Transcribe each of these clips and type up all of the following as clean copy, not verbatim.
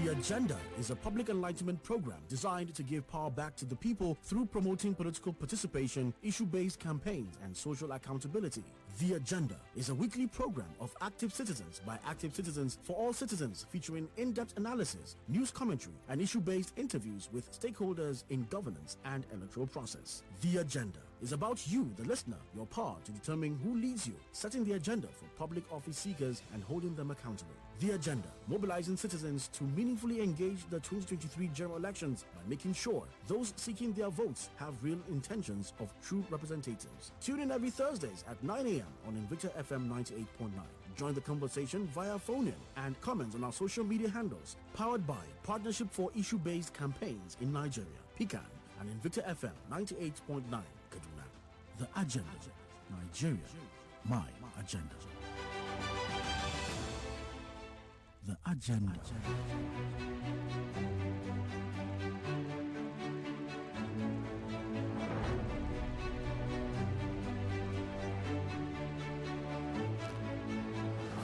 The Agenda is a public enlightenment program designed to give power back to the people through promoting political participation, issue-based campaigns, and social accountability. The Agenda is a weekly program of active citizens by active citizens for all citizens, featuring in-depth analysis, news commentary, and issue-based interviews with stakeholders in governance and electoral process. The Agenda is about you, the listener, your power to determine who leads you, setting the agenda for public office seekers and holding them accountable. The Agenda, mobilizing citizens to meaningfully engage the 2023 general elections by making sure those seeking their votes have real intentions of true representatives. Tune in every Thursdays at 9 a.m. on Invicta FM 98.9. Join the conversation via phone-in and comments on our social media handles. Powered by Partnership for Issue-Based Campaigns in Nigeria, PICAN, and Invicta FM 98.9, Kaduna. The Agenda. Nigeria, my agenda. The Agenda.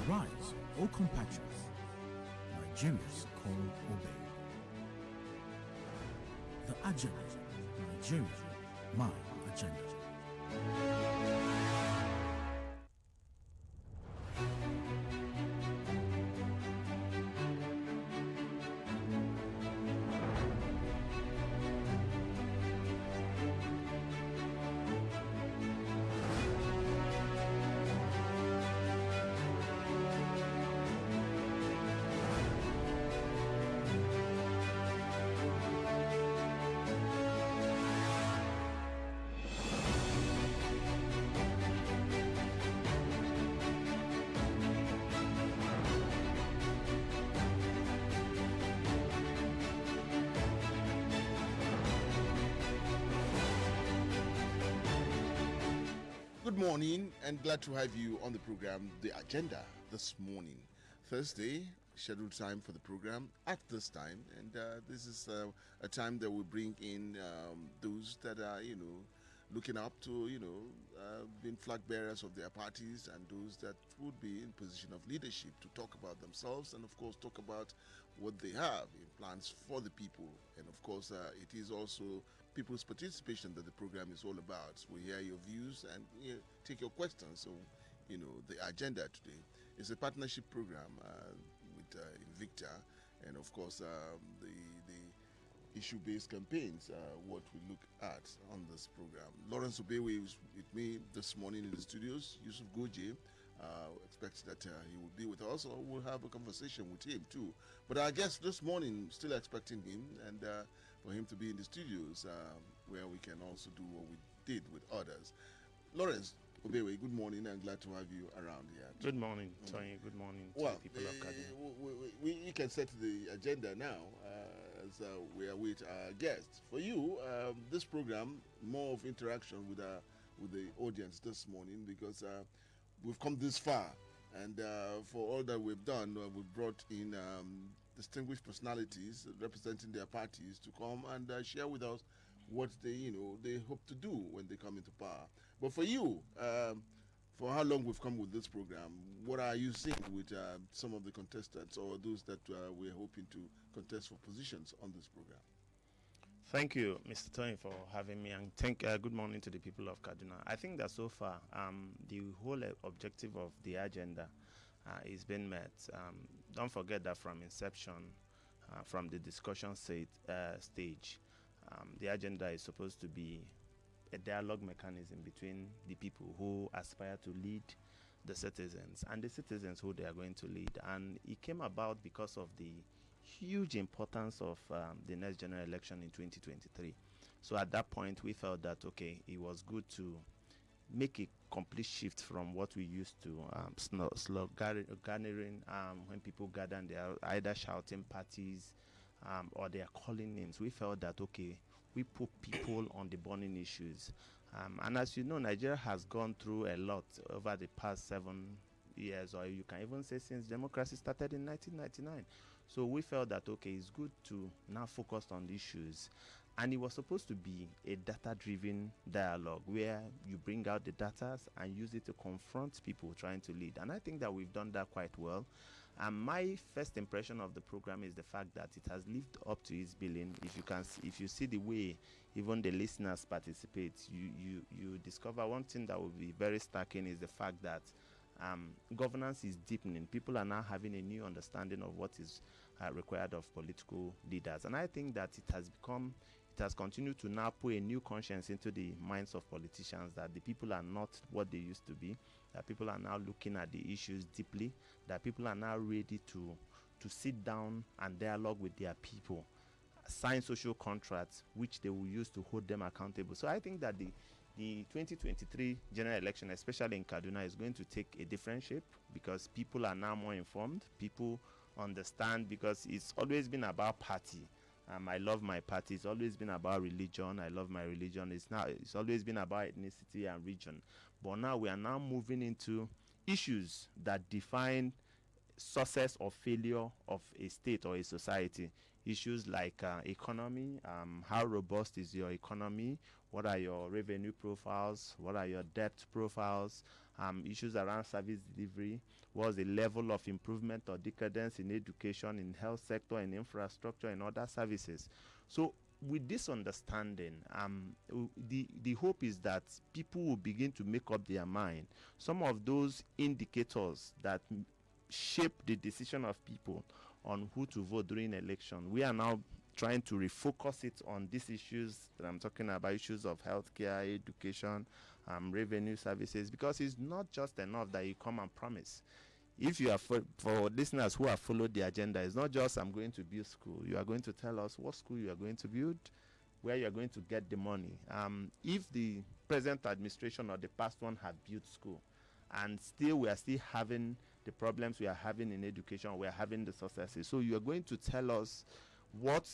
Arise, O compatriots, Nigeria's call obey. The Agenda, Nigeria, my agenda. Good morning and glad to have you on the program, The Agenda, this morning. Thursday, scheduled time for the program at this time. And this is a time that we bring in those that are, looking up to, being flag bearers of their parties, and those that would be in position of leadership to talk about themselves and, of course, talk about what they have in plans for the people. And, of course, it is also people's participation that the program is all about. We hear your views and take your questions. So, the agenda today is a partnership program with Invicta, and, of course, the issue-based campaigns, what we look at on this program. Lawrence Obewe is with me this morning in the studios. Yusuf Goje expects that he will be with us, or we'll have a conversation with him too. But I guess this morning, still expecting him, and for him to be in the studios, where we can also do what we did with others. Lawrence Obewe, good morning, and glad to have you around here. Good morning, Tony. Good morning to the people of Kaduna. We can set the agenda now as we are with our guests. For you, this program, more of interaction with the audience this morning, because we've come this far, and for all that we've done, we've brought in distinguished personalities representing their parties to come and share with us what they hope to do when they come into power. But for you, for how long we've come with this program, what are you seeing with some of the contestants or those that we're hoping to contest for positions on this program? Thank you, Mr. Tony, for having me, and good morning to the people of Kaduna. I think that so far, the whole objective of the agenda is being met. Don't forget that from inception, from the discussion stage, the agenda is supposed to be a dialogue mechanism between the people who aspire to lead the citizens and the citizens who they are going to lead. And it came about because of the huge importance of the next general election in 2023. So at that point, we felt that, okay, it was good to make a complete shift from what we used to gathering when people gather and they are either shouting parties or they are calling names. We felt that, okay, we put people on the burning issues. And as you know, Nigeria has gone through a lot over the past 7 years, or you can even say since democracy started in 1999. So we felt that, okay, it's good to now focus on the issues. And it was supposed to be a data-driven dialogue where you bring out the data and use it to confront people trying to lead. And I think that we've done that quite well. And my first impression of the program is the fact that it has lived up to its billing. If you see the way even the listeners participate, you discover one thing that will be very striking is the fact that governance is deepening. People are now having a new understanding of what is required of political leaders, and I think that it has continued to now put a new conscience into the minds of politicians that the people are not what they used to be, that people are now looking at the issues deeply, that people are now ready to sit down and dialogue with their people, sign social contracts which they will use to hold them accountable. So I think that the 2023 general election, especially in Kaduna, is going to take a different shape because people are now more informed. People understand, because it's always been about party. I love my party. It's always been about religion. I love my religion. It's always been about ethnicity and region. But now we are now moving into issues that define success or failure of a state or a society. Issues like economy, how robust is your economy, what are your revenue profiles, what are your debt profiles, issues around service delivery, what's the level of improvement or decadence in education, in health sector, in infrastructure, and other services. So with this understanding, the hope is that people will begin to make up their mind. Some of those indicators that shape the decision of people on who to vote during election, we are now trying to refocus it on these issues that I'm talking about, issues of healthcare, education, revenue services, because it's not just enough that you come and promise. If you are for listeners who have followed the agenda, it's not just I'm going to build school. You are going to tell us what school you are going to build, where you are going to get the money. If the present administration or the past one had built school, and still we are still having the problems we are having in education, we are having the successes. So you are going to tell us what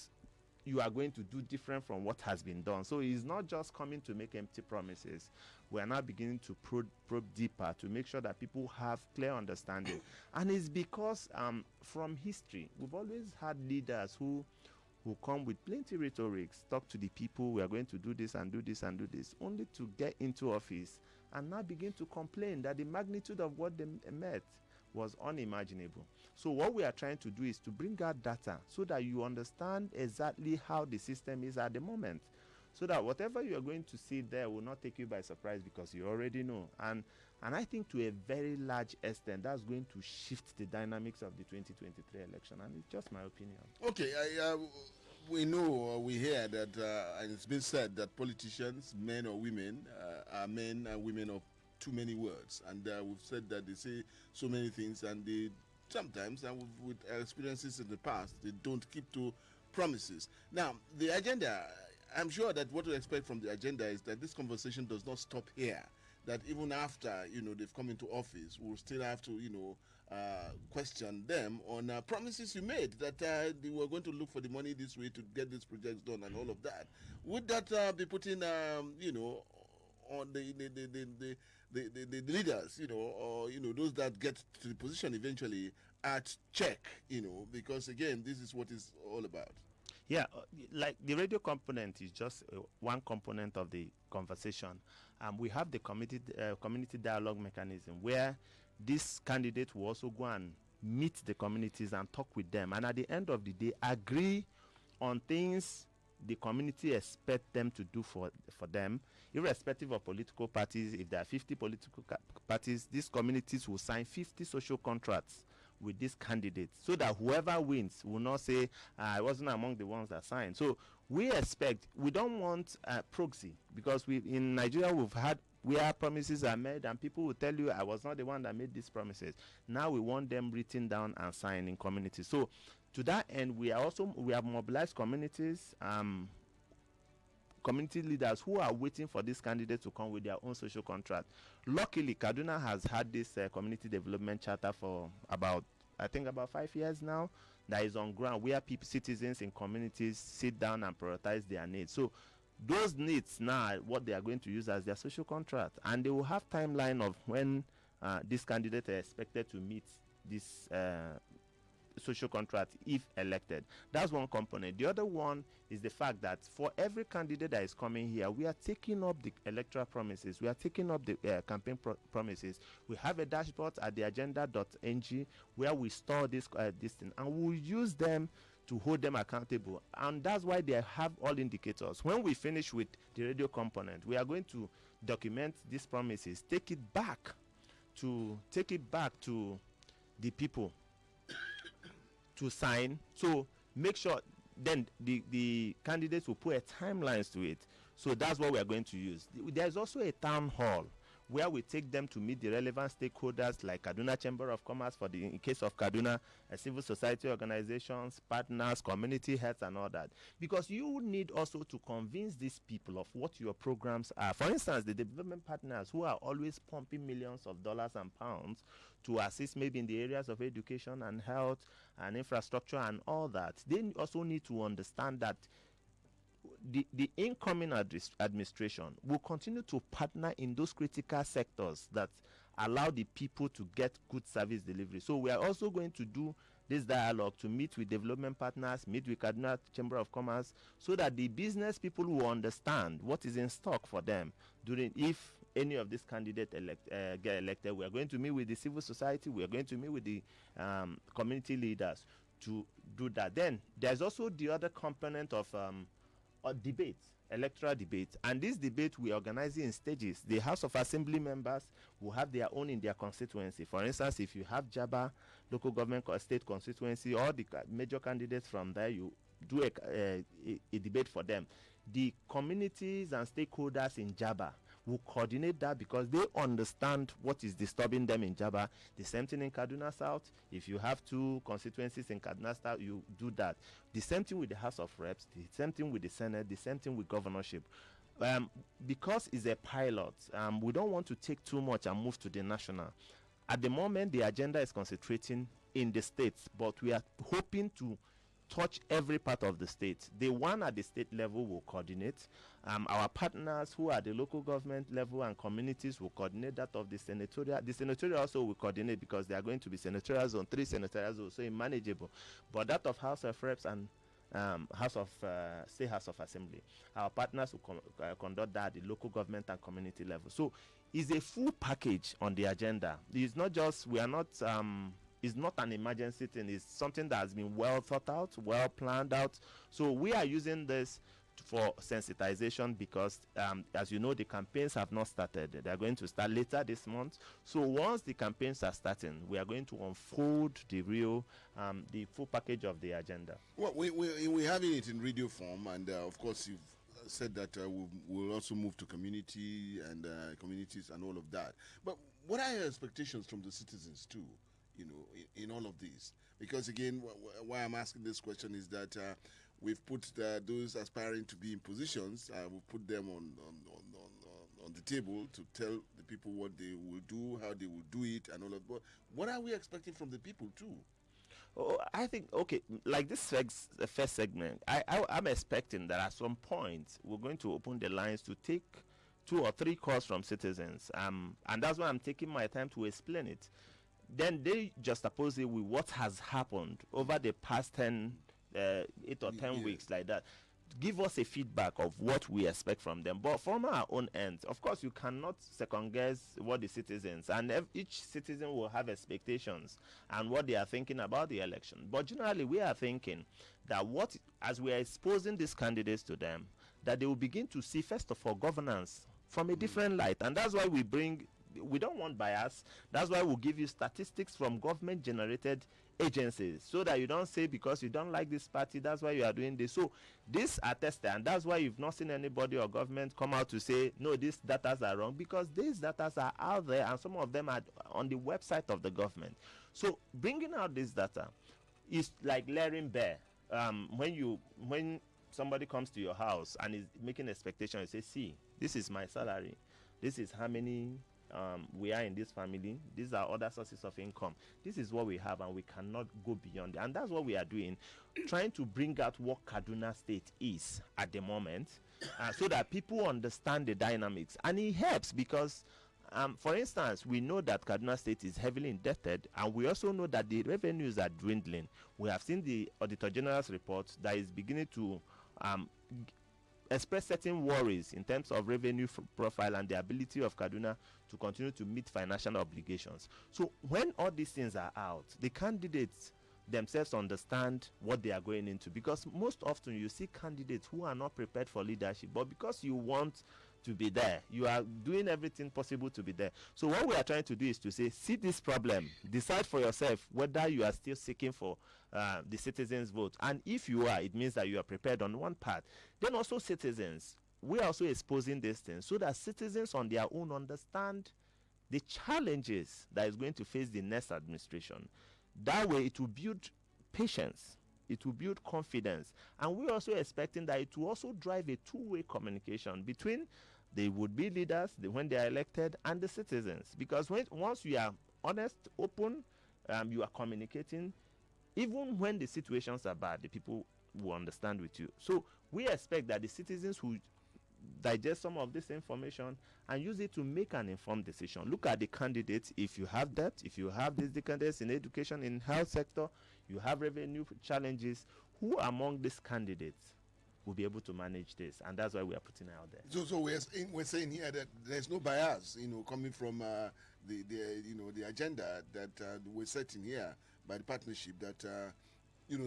you are going to do different from what has been done. So it's not just coming to make empty promises. We are now beginning to probe deeper to make sure that people have clear understanding. And it's because from history, we've always had leaders who come with plenty rhetorics, talk to the people, we are going to do this and do this and do this, only to get into office and now begin to complain that the magnitude of what they met was unimaginable. So what we are trying to do is to bring out data so that you understand exactly how the system is at the moment, so that whatever you are going to see there will not take you by surprise because you already know. And I think to a very large extent that's going to shift the dynamics of the 2023 election, and it's just my opinion. Okay, we know, we hear that, and it's been said that politicians, men or women, are men and women of too many words, and we've said that they say so many things, and they sometimes, and with experiences in the past, they don't keep to promises. Now, the agenda, I'm sure that what we expect from the agenda is that this conversation does not stop here. That even after they've come into office, we'll still have to question them on promises you made that they were going to look for the money this way to get these projects done and all of that. Would that be putting on the leaders, or those that get to the position eventually at check, because again, this is what it's all about. Yeah, like the radio component is just one component of the conversation. We have the community dialogue mechanism where this candidate will also go and meet the communities and talk with them, and at the end of the day agree on things the community expect them to do for them, irrespective of political parties. If there are 50 political parties, these communities will sign 50 social contracts with these candidates, so that whoever wins will not say, I wasn't among the ones that signed. So we don't want proxy, because in Nigeria we've had where promises are made and people will tell you, I was not the one that made these promises. Now we want them written down and signed in communities. So to that end, we have mobilized communities, community leaders who are waiting for this candidate to come with their own social contract. Luckily, Kaduna has had this community development charter for about 5 years now, that is on ground, where citizens in communities sit down and prioritize their needs. So those needs now are what they are going to use as their social contract, and they will have timeline of when this candidate is expected to meet this social contract if elected. That's one component. The other one is the fact that for every candidate that is coming here, we are taking up the electoral promises. We are taking up the campaign promises. We have a dashboard at theagenda.ng where we store this thing, and we'll use them to hold them accountable. And that's why they have all indicators. When we finish with the radio component, we are going to document these promises, take it back to the people to sign. So make sure then the candidates will put a timelines to it. So that's what we are going to use. There's also a town hall where we take them to meet the relevant stakeholders like Kaduna Chamber of Commerce in case of Kaduna, civil society organizations, partners, community heads, and all that. Because you need also to convince these people of what your programs are. For instance, the development partners who are always pumping millions of dollars and pounds to assist maybe in the areas of education and health and infrastructure and all that, they also need to understand that the incoming administration will continue to partner in those critical sectors that allow the people to get good service delivery. So we are also going to do this dialogue to meet with development partners, meet with Kaduna Chamber of Commerce, so that the business people will understand what is in stock for them if any of these candidates get elected. We are going to meet with the civil society. We are going to meet with the community leaders to do that. Then there's also the other component of debate, electoral debate, and this debate we organize in stages. The House of Assembly members will have their own in their constituency. For instance, if you have Jaba local government or state constituency, or the major candidates from there, you do a debate for them. The communities and stakeholders in Jaba will coordinate that because they understand what is disturbing them in Jaba. The same thing in Kaduna South. If you have two constituencies in Kaduna South, you do that. The same thing with the House of Reps, the same thing with the Senate, the same thing with governorship. Because it's a pilot, we don't want to take too much and move to the national. At the moment, the agenda is concentrating in the states, but we are hoping to touch every part of the state. The one at the state level will coordinate. Our partners who are at the local government level and communities will coordinate that of the senatorial. The senatorial also will coordinate because they are going to be senatorial zone, 3 senatorial zones, so manageable. But that of House of Reps and State House of Assembly, our partners will conduct that at the local government and community level. So it's a full package on the agenda. It's not just, it's not an emergency thing. It's something that has been well thought out, well planned out. So we are using this for sensitization because, as you know, the campaigns have not started. They are going to start later this month. So once the campaigns are starting, we are going to unfold the full package of the agenda. Well, we're having it in radio form, and of course you've said that we'll also move to community and communities and all of that. But what are your expectations from the citizens too? In all of these, because again, why I'm asking this question is that we've put those aspiring to be in positions, we've put them on the table to tell the people what they will do, how they will do it, and all of that. What are we expecting from the people too? Oh, I think, okay, like this first segment, I'm expecting that at some point we're going to open the lines to take 2 or 3 calls from citizens, and that's why I'm taking my time to explain it. Then they juxtapose it with what has happened over the past 8 or 10 weeks, like that. Give us a feedback of what we expect from them. But from our own end, of course, you cannot second guess what the citizens, and each citizen will have expectations and what they are thinking about the election. But generally, we are thinking that as we are exposing these candidates to them, that they will begin to see, first of all, governance from a different light. And that's why we don't want bias. That's why we'll give you statistics from government generated agencies, so that you don't say because you don't like this party, that's why you are doing this. So these are tested, and that's why you've not seen anybody or government come out to say no, these data are wrong, because these data are out there and some of them are on the website of the government. So bringing out this data is like layering bear. When somebody comes to your house and is making expectation, you say, see, this is my salary, this is how many we are in this family, these are other sources of income, this is what we have, and we cannot go beyond it. And that's what we are doing, trying to bring out what Kaduna State is at the moment, so that people understand the dynamics. And it helps because For instance, we know that Kaduna State is heavily indebted, and we also know that the revenues are dwindling. We have seen the Auditor General's report that is beginning to express certain worries in terms of revenue profile and the ability of Kaduna to continue to meet financial obligations. So when all these things are out, the candidates themselves understand what they are going into, because most often you see candidates who are not prepared for leadership, but because you want to be there, you are doing everything possible to be there. So what we are trying to do is to say, see this problem, decide for yourself whether you are still seeking for the citizens' vote, and if you are, it means that you are prepared on one part. Then also citizens, we are also exposing these things so that citizens on their own understand the challenges that is going to face the next administration. That way it will build patience, it will build confidence, and we're also expecting that it will also drive a two-way communication between the would-be leaders when they are elected and the citizens. Because once you are honest, open, you are communicating, even when the situations are bad, the people will understand with you. So we expect that the citizens will digest some of this information and use it to make an informed decision. Look at the candidates. If you have that, if you have these candidates in education, in health sector, you have revenue challenges, who among these candidates will be able to manage this? And that's why we are putting it out there. So we're saying here that there's no bias, coming from the agenda that we're setting here by the partnership, that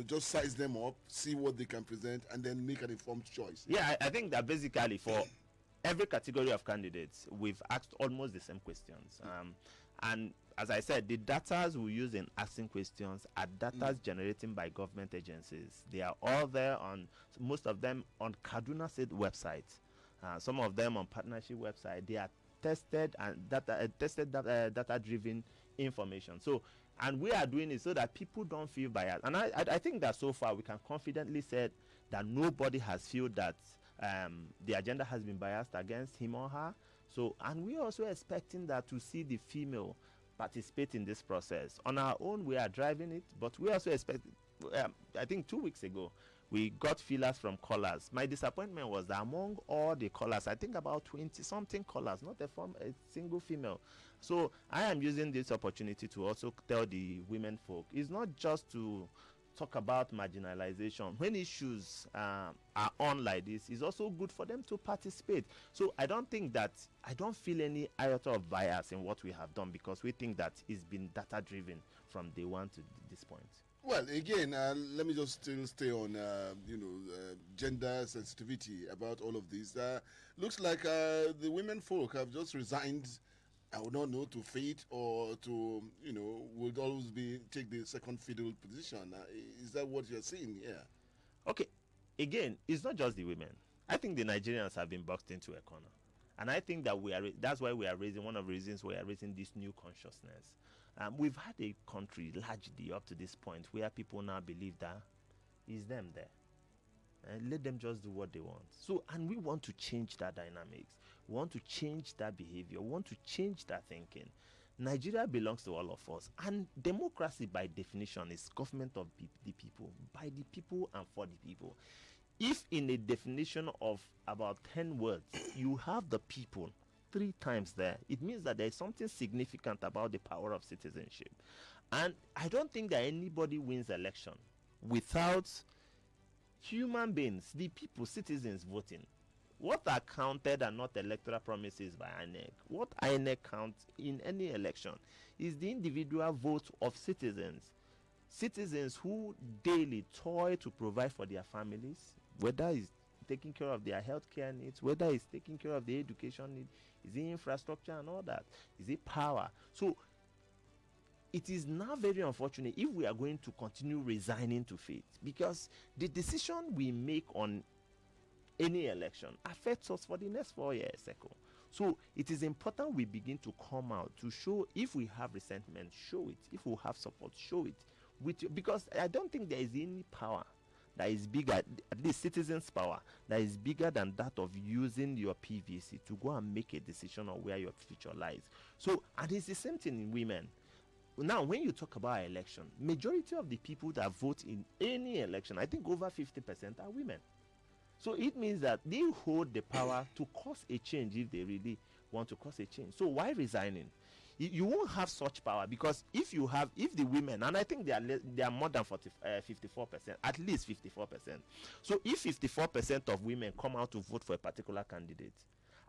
just size them up, see what they can present, and then make an informed choice. Yeah, I think that basically for every category of candidates, we've asked almost the same questions. And as I said, the data we use in asking questions are data generated by government agencies. They are all there on, most of them on Kaduna State website, some of them on partnership website. They are tested and data-driven information. So, and we are doing it so that people don't feel biased. And I think that so far we can confidently say that nobody has felt that the agenda has been biased against him or her. So, and we're also expecting that to see the female participate in this process. On our own, we are driving it, but we also expect, I think 2 weeks ago, we got feelers from callers. My disappointment was that among all the callers, I think about 20-something callers, not a single female. So I am using this opportunity to also tell the women folk, it's not just to talk about marginalization. When issues are on like this, it's also good for them to participate. So I don't feel any iota of bias in what we have done, because we think that it's been data driven from day one to this point. Well, again, let me just still stay on, gender sensitivity about all of this. Looks like the women folk have just resigned, I would not know, to fate, or to, would always take the second fiddle position. Is that what you're seeing here? Okay, again, it's not just the women. I think the Nigerians have been boxed into a corner. And I think that that's why we are raising, one of the reasons we are raising this new consciousness. We've had a country largely up to this point where people now believe that it's them there. And let them just do what they want. So, and we want to change that dynamics. We want to change that behavior. We want to change that thinking. Nigeria belongs to all of us. And democracy, by definition, is government of the people, by the people and for the people. If in a definition of about 10 words, you have the people 3 times there, it means that there is something significant about the power of citizenship. And I don't think that anybody wins election without human beings, the people, citizens voting. What are counted are not electoral promises by INEC. What INEC counts in any election is the individual vote of citizens. Citizens who daily toil to provide for their families, whether it's taking care of their healthcare needs, whether it's taking care of their education needs, is it infrastructure and all that? Is it power? So it is now very unfortunate if we are going to continue resigning to fate, because the decision we make on any election affects us for the next 4 years. So it is important we begin to come out to show, if we have resentment, show it. If we have support, show it. Because I don't think there is any power that is bigger, at least citizens' power, that is bigger than that of using your PVC to go and make a decision on where your future lies. So, and it's the same thing in women. Now, when you talk about election, majority of the people that vote in any election, I think over 50% are women. So it means that they hold the power to cause a change if they really want to cause a change. So why resigning? You won't have such power, because if the women, and I think they are more than 54%, at least 54%. So if 54% of women come out to vote for a particular candidate,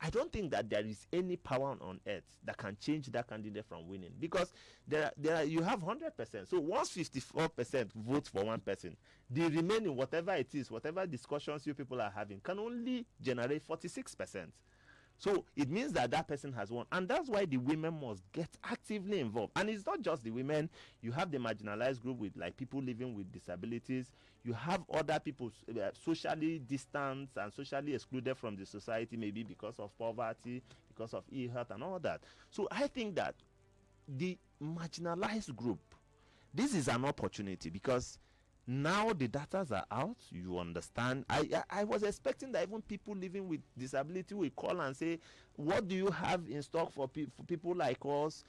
I don't think that there is any power on earth that can change that candidate from winning, because you have 100%. So once 54% votes for one person, the remaining, whatever it is, whatever discussions you people are having, can only generate 46%. So it means that person has won, and that's why the women must get actively involved. And it's not just the women. You have the marginalized group, with like people living with disabilities. You have other people socially distanced and socially excluded from the society, maybe because of poverty, because of ill health and all that. So I think that the marginalized group, this is an opportunity, because now the data are out. You understand, I was expecting that even people living with disability will call and say, what do you have in stock for people like us?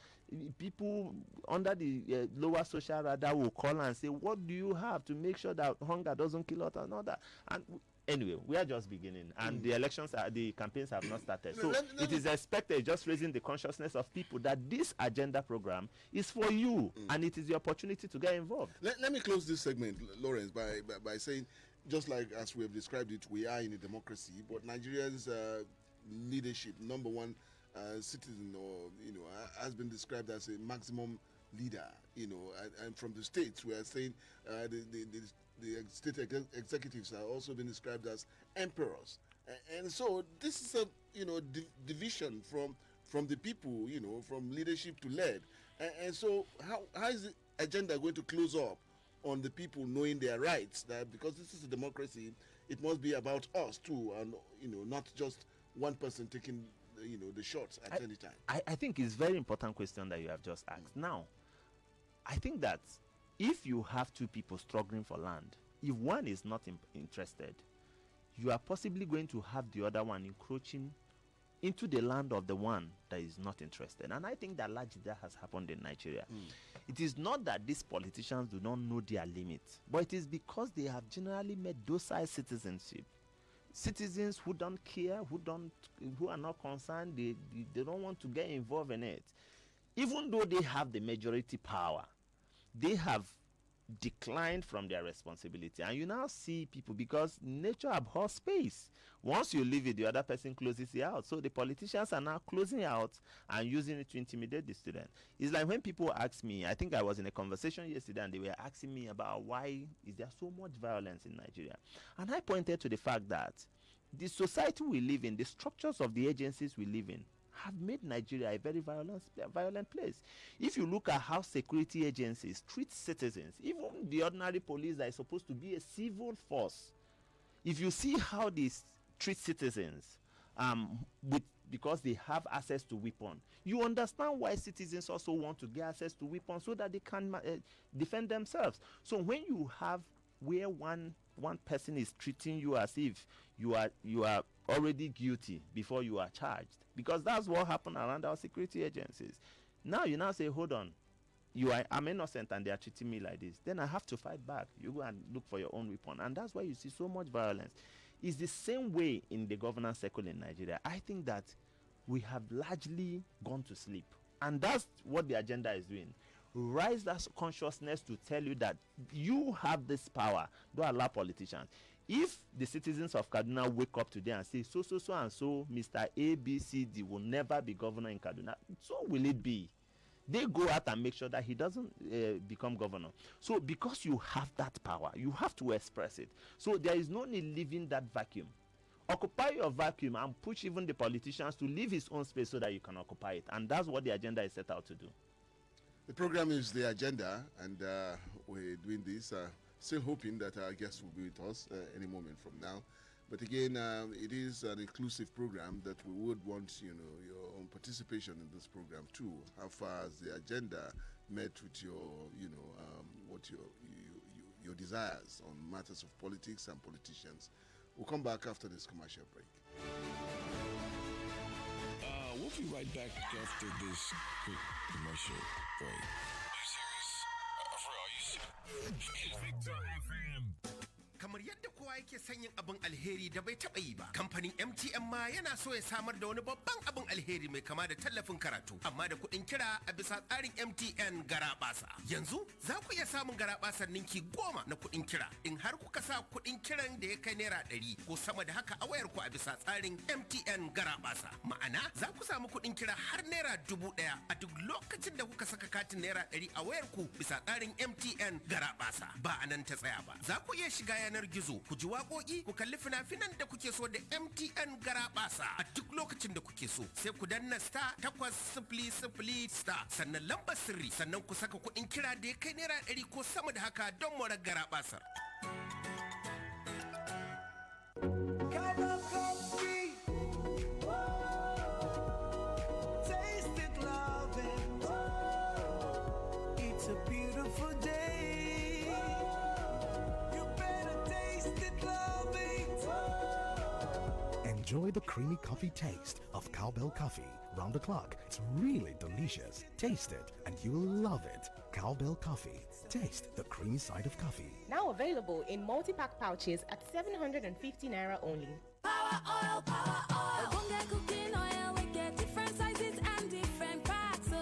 People under the lower social radar will call and say, what do you have to make sure that hunger doesn't kill us and all that? And anyway, we are just beginning, and the campaigns have not started. So it is expected, just raising the consciousness of people, that this agenda program is for you, and it is the opportunity to get involved. Let me close this segment, Lawrence, by saying, just like as we have described it, we are in a democracy, but Nigeria's leadership, number one citizen, or has been described as a maximum leader, and from the states, we are saying the state executives are also been described as emperors, and so this is a division from the people, from leadership to led, and so how is the agenda going to close up on the people knowing their rights? That because this is a democracy, it must be about us too, and not just one person taking the shots at any time. I think it's a very important question that you have just asked. Now, I think that if you have two people struggling for land, if one is not interested, you are possibly going to have the other one encroaching into the land of the one that is not interested. And I think that largely that has happened in Nigeria. It is not that these politicians do not know their limits, but it is because they have generally made docile citizenship. Citizens who don't care, who are not concerned, they don't want to get involved in it. Even though they have the majority power, they have declined from their responsibility. And you now see people, because nature abhors space. Once you leave it, the other person closes it out. So the politicians are now closing out and using it to intimidate the student. It's like when people ask me, I think I was in a conversation yesterday, and they were asking me about why is there so much violence in Nigeria. And I pointed to the fact that the society we live in, the structures of the agencies we live in, have made Nigeria a very violent place. If you look at how security agencies treat citizens, even the ordinary police that is supposed to be a civil force, if you see how they treat citizens because they have access to weapons, you understand why citizens also want to get access to weapons, so that they can defend themselves. So when you have where one person is treating you as if you are already guilty before you are charged, because that's what happened around our security agencies. Now you say, hold on, I'm innocent and they are treating me like this. Then I have to fight back. You go and look for your own weapon, and that's why you see so much violence. It's the same way in the governance circle in Nigeria. I think that we have largely gone to sleep, and that's what the agenda is doing. Raise that consciousness to tell you that you have this power. Don't allow politicians. If the citizens of Kaduna wake up today and say, so and so, Mr. ABCD will never be governor in Kaduna, so will it be. They go out and make sure that he doesn't become governor. So because you have that power, you have to express it. So there is no need leaving that vacuum. Occupy your vacuum and push even the politicians to leave his own space so that you can occupy it. And that's what the agenda is set out to do. The program is The Agenda, and we're doing this, still hoping that our guests will be with us any moment from now. But again, it is an inclusive program that we would want, your own participation in this program too. How far has the agenda met with your, what your desires on matters of politics and politicians? We'll come back after this commercial break. We'll be right back after this quick commercial break. Are you serious? For real, are you serious? Victor FM. Kamar yadda kowa kowa yake son yin abin alheri da bai taɓa yi ba. Kamfanin MTN ma yana so ya samar da wani babban abin alheri mai kama da tallafin karatu, amma da kuɗin kira a bisa tsarin MTN Garabasa. Yanzu za ku iya samun Garabasar ninki 10 na kuɗin kira in har kuka sa kuɗin kiran da ya kai naira 100 ko sama da haka a wayar ku a bisa tsarin MTN Garabasa. Ma'ana za ku samu kuɗin kira har naira 1000 a duk lokacin da kuka saka katin naira 100 a wayar ku bisa tsarin MTN Garabasa. Ba a nan ta tsaya ba. Za ku iya shiga yanar gizo ku ji waƙoƙi, ku kalli fina-finan da kuke so da MTN Garabasa a duk lokacin da kuke so. Sai ku danna star 800 star sannan lambar sirri sannan ku saka kuɗin kira da ya kai naira 100 ko sama da haka don morar Garabasar. Enjoy the creamy coffee taste of Cowbell Coffee. Round the clock, it's really delicious. Taste it and you'll love it. Cowbell Coffee. Taste the creamy side of coffee. Now available in multi-pack pouches at 750 Naira only. Power oil, power oil. Bunga cooking oil, we get different sizes and different packs. Oh,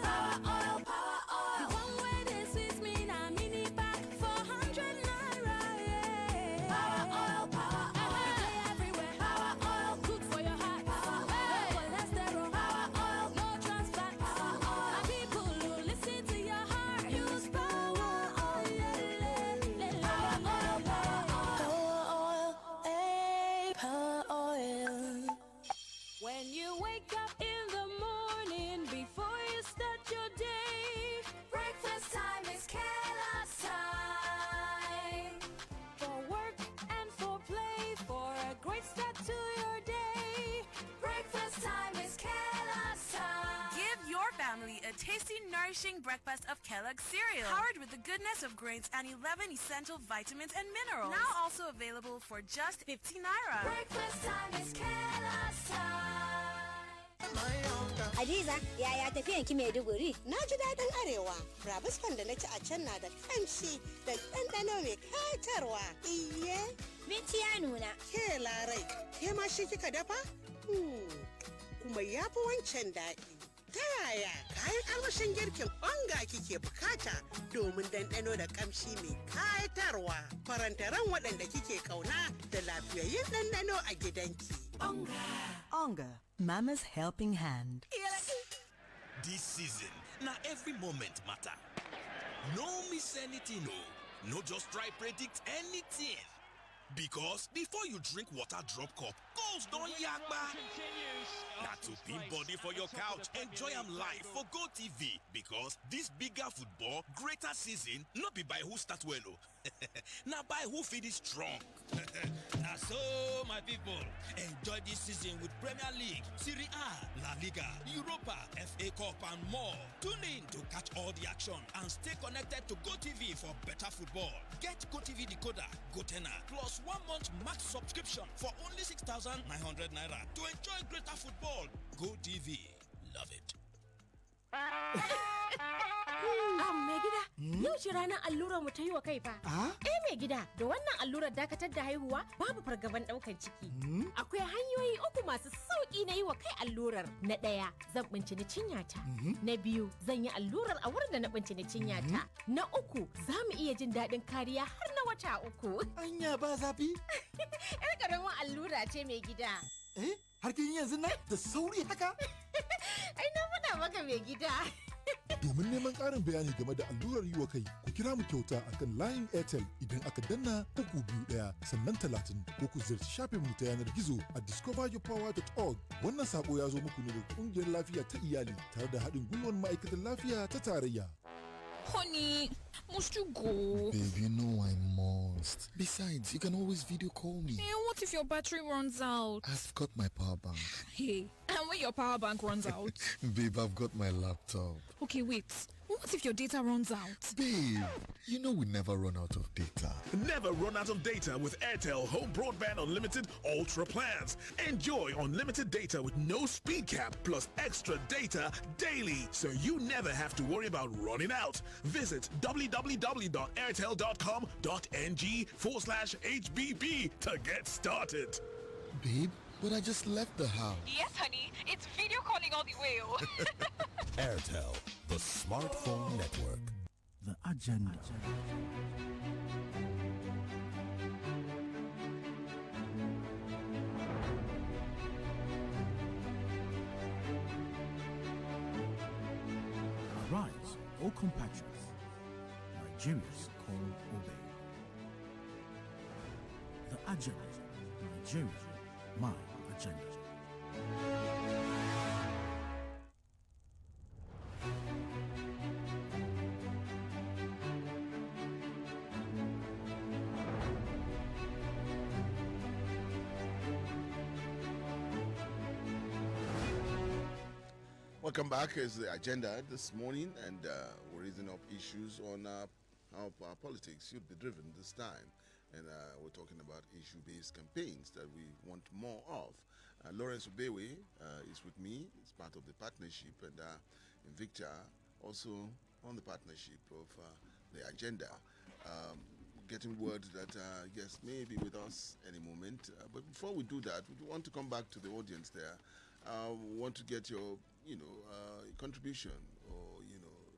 power oil, power oil. The one where they sweet me na mini pack for 100 Naira. Yeah. Power oil, power oil. Everywhere. Power oil, good for your heart. Power oil. No cholesterol. Power oil, no trans fat. Power oil. And people who listen to your heart use power oil. Power oil, power oil. Power oil. When you wake up in the morning before you start your day, breakfast time is Kellogg's time. For work and for play, for a great start to your day, breakfast time is Kellogg's time. Give your family a tasty, nourishing breakfast of Kellogg's cereal, powered with the goodness of grains and 11 essential vitamins and minerals. Now also available for just 50 Naira. Breakfast time is Kellogg's time. Hadiza, yaya tafiyan ki Maiduguri? Na ji daɗin Arewa. Rabiskan da na ci a can na da ƙanshi da ɗanɗano mai katarwa. Iye. Binci ya nuna. Ke Larai, ke ma shi kika dafa? Kuma ya fi wancan daɗi. Ta yaya kayan armashin girkin onga kike bukata domin ɗanɗano da ƙamshi mai kayatarwa. Farantaran waɗanda kike ƙauna da lafiyayyen ɗanɗano a gidanki. Onga, Mama's helping hand. This season, now every moment matter. No miss anything, no. No just try predict anything. Because before you drink water drop cup, goals don't yakba. Now to pin body for your couch, enjoy am live for GoTV. Because this bigger football, greater season, not be by who start well. Now by who finish strong. Now so, my people, enjoy this season with Premier League, Serie A, La Liga, Europa, FA Cup and more. Tune in to catch all the action and stay connected to GoTV for better football. Get GoTV decoder, GoTenna, plus 1 month max subscription for only 6,900 Naira to enjoy greater football. GoTV, love it. Mai gida, yau ce ranar allurar mu ta yi wa kai fa. Mai gida, da wannan allurar dakatar da haihuwa babu fargaban ɗaukar ciki. Akwai hanyoyi 3 masu sauƙi na yi wa kai allurar. Na ɗaya, zan bincini cinyata. Na biyu, zan yi allurar a wurin da na bincini cinyata. Na uku, za mu iya jin daɗin kariya har na wata 3. Anya ba zafi? Yar ƙaramin allura ce mai gida. Har kin yanzu nan da sauri haka? Ai na faɗa maka mai gida. Domin neman ƙarin bayani game da allurar yi wa kai, ku kira mu kyauta akan layin Airtel idan aka danna 321 sannan 30 ko ku ziyarci shafin mu ta yanar gizo a discoveryourpower.org. Wannan sako ya zo muku ne daga ƙungiyar lafiya ta iyali tare da haɗin gwiwar ma'aikatan lafiya ta tarayya. Honey, must you go? Babe, you know I must. Besides, you can always video call me. What What if your battery runs out? I've got my power bank. Hey, and when your power bank runs out? Babe, I've got my laptop. Okay, wait. What if your data runs out? Babe, you know we never run out of data. Never run out of data with Airtel Home Broadband Unlimited Ultra plans. Enjoy unlimited data with no speed cap plus extra data daily, so you never have to worry about running out. Visit www.airtel.com.ng/HBB to get started. Babe, but I just left the house. Yes, honey. It's video calling all the way. Airtel, the smartphone network. The agenda. Arise, O compatriots. Nigeria's call obey. The agenda. Nigeria, my agenda. Welcome back. Is the agenda this morning, and we're raising up issues on how our politics should be driven this time. And we're talking about issue-based campaigns that we want more of. Lawrence Ubewe is with me. It's part of the partnership, and Invicta also on the partnership of the agenda. Getting word that yes, may be with us any moment. But before we do that, we want to come back to the audience there. We want to get your contribution or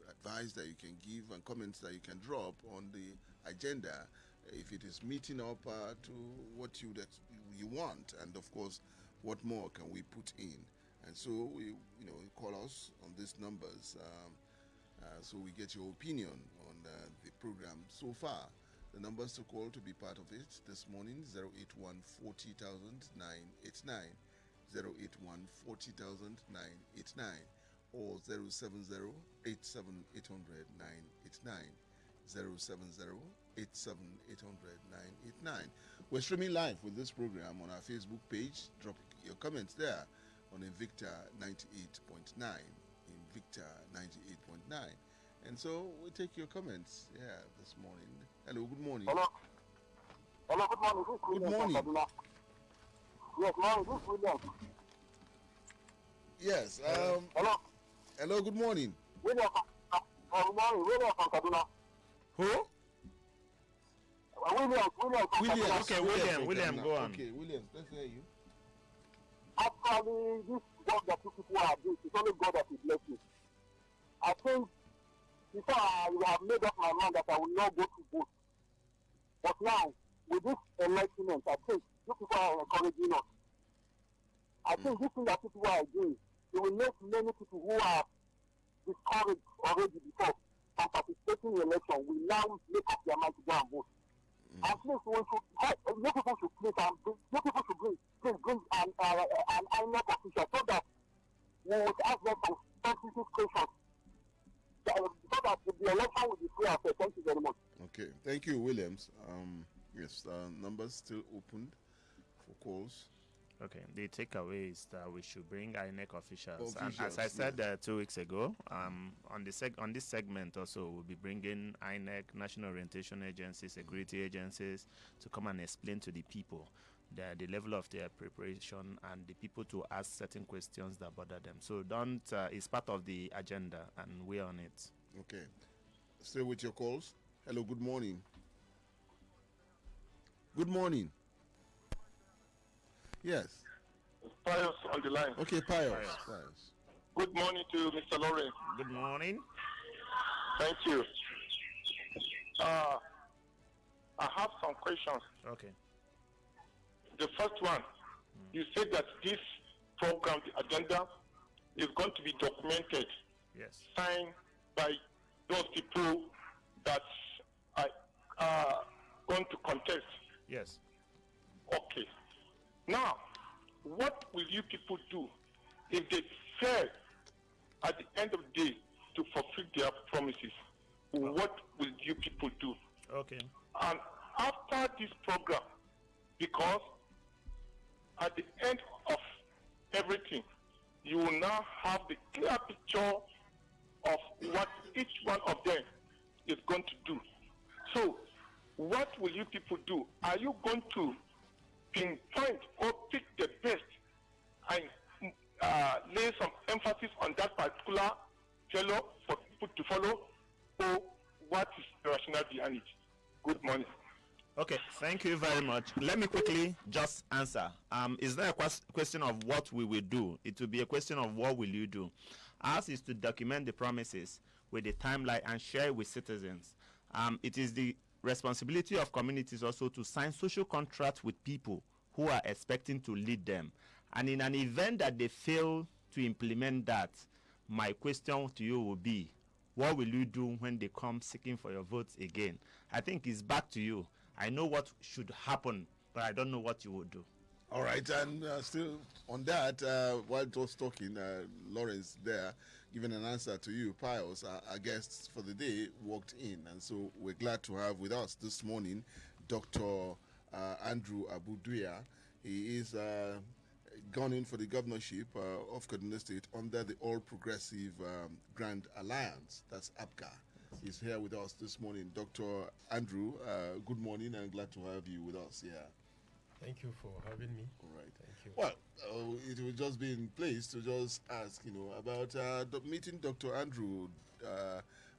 advice that you can give and comments that you can drop on the agenda if it is meeting up to what you want, and of course what more can we put in. And so we call us on these numbers so we get your opinion on the program so far. The numbers to call to be part of it this morning: 081 40989, 081 40989, or 070 87800 989, 070 87800 We're streaming live with this program on our Facebook page. Drop your comments there on Invicta 98.9, Invicta 98.9. And so we take your comments this morning. Hello, good morning. Hello, good morning. This is Good William morning. from Kaduna. Yes, morning. This is William. Yes. Hello. Hello, good morning. William good morning. William from Kaduna. Who? William from Kaduna. Okay, William, go on. Okay, William, let's hear you. Actually, this job that you people are doing, it's only God that is blessing. I think before I have made up my mind that I will not go to vote. But now, with this enlightenment, I think you people are encouraging us. I think this thing that people are doing, it will make many people who are discouraged already before from participating in election will now make up their mind to go and vote. At least we should, you people should please and bring an INEC official so that we would ask them some sensitive questions so that the election will be free and fair. Thank you very much. Okay, thank you, Williams. Yes, numbers still opened for calls. Okay, the takeaway is that we should bring INEC officials. And Officials, as I said 2 weeks ago, on this segment also, we'll be bringing INEC, National Orientation Agency, security agencies to come and explain to the people the level of their preparation and the people to ask certain questions that bother them. So it's part of the agenda, and we're on it. Okay. Stay with your calls. Hello, good morning. Good morning. Yes. Pius on the line. Okay, Pius. Good morning to Mr. Lawrence. Good morning. Thank you. I have some questions. Okay. The first one, you said that this program, the agenda, is going to be documented, yes, signed by those people that are going to contest. Yes. Okay. Now, what will you people do if they fail at the end of the day to fulfill their promises? What will you people do? Okay. And after this program, because at the end of everything, you will now have the clear picture of what each one of them is going to do. So, what will you people do? Are you going to pinpoint or pick the best and lay some emphasis on that particular fellow for people to follow, or what is the rationale behind it? Good morning. Okay, thank you very much. Let me quickly just answer. Is there a question of what we will do? It will be a question of what will you do. Ours is to document the promises with the timeline and share it with citizens. It is the responsibility of communities also to sign social contracts with people who are expecting to lead them. And in an event that they fail to implement that, my question to you will be, what will you do when they come seeking for your votes again? I think it's back to you. I know what should happen, but I don't know what you will do. All right, and still on that, while just talking, Lawrence there, giving an answer to you, Pius, our guests for the day walked in, and so we're glad to have with us this morning Dr. Andrew Abuduya. He is gone in for the governorship of Kaduna State under the All Progressive Grand Alliance, that's APGA. He's here with us this morning. Dr. Andrew, good morning and glad to have you with us here. Thank you for having me. All right. Thank you. Well, it will just be in place to just ask, about meeting Dr. Andrew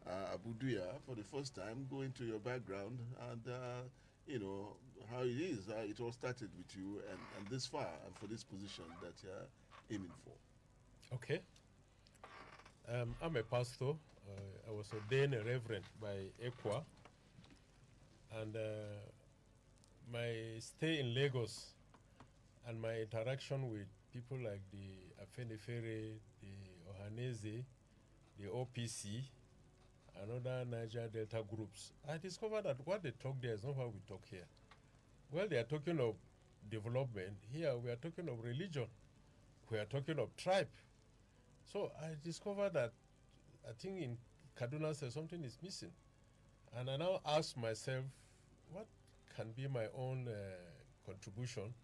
Abuduya for the first time, go into your background and, how it is. It all started with you and this far and for this position that you're aiming for. Okay. I'm a pastor. I was ordained a reverend by EQUA, and my stay in Lagos and my interaction with people like the Afenifere, the Ohanese, the OPC, and other Niger Delta groups, I discovered that what they talk there is not what we talk here. Well, they are talking of development. Here we are talking of religion. We are talking of tribe. So I discovered that I think in Kaduna State something is missing. And I now ask myself, what can be my own contribution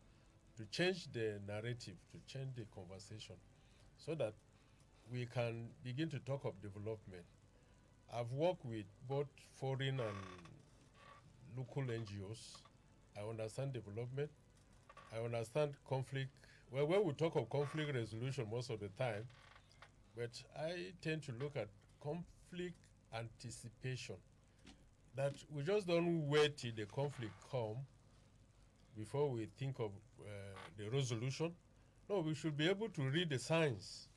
to change the narrative, to change the conversation, so that we can begin to talk of development. I've worked with both foreign and local NGOs. I understand development. I understand conflict. Well, when we talk of conflict resolution most of the time, but I tend to look at conflict anticipation. That we just don't wait till the conflict come before we think of the resolution. No, we should be able to read the signs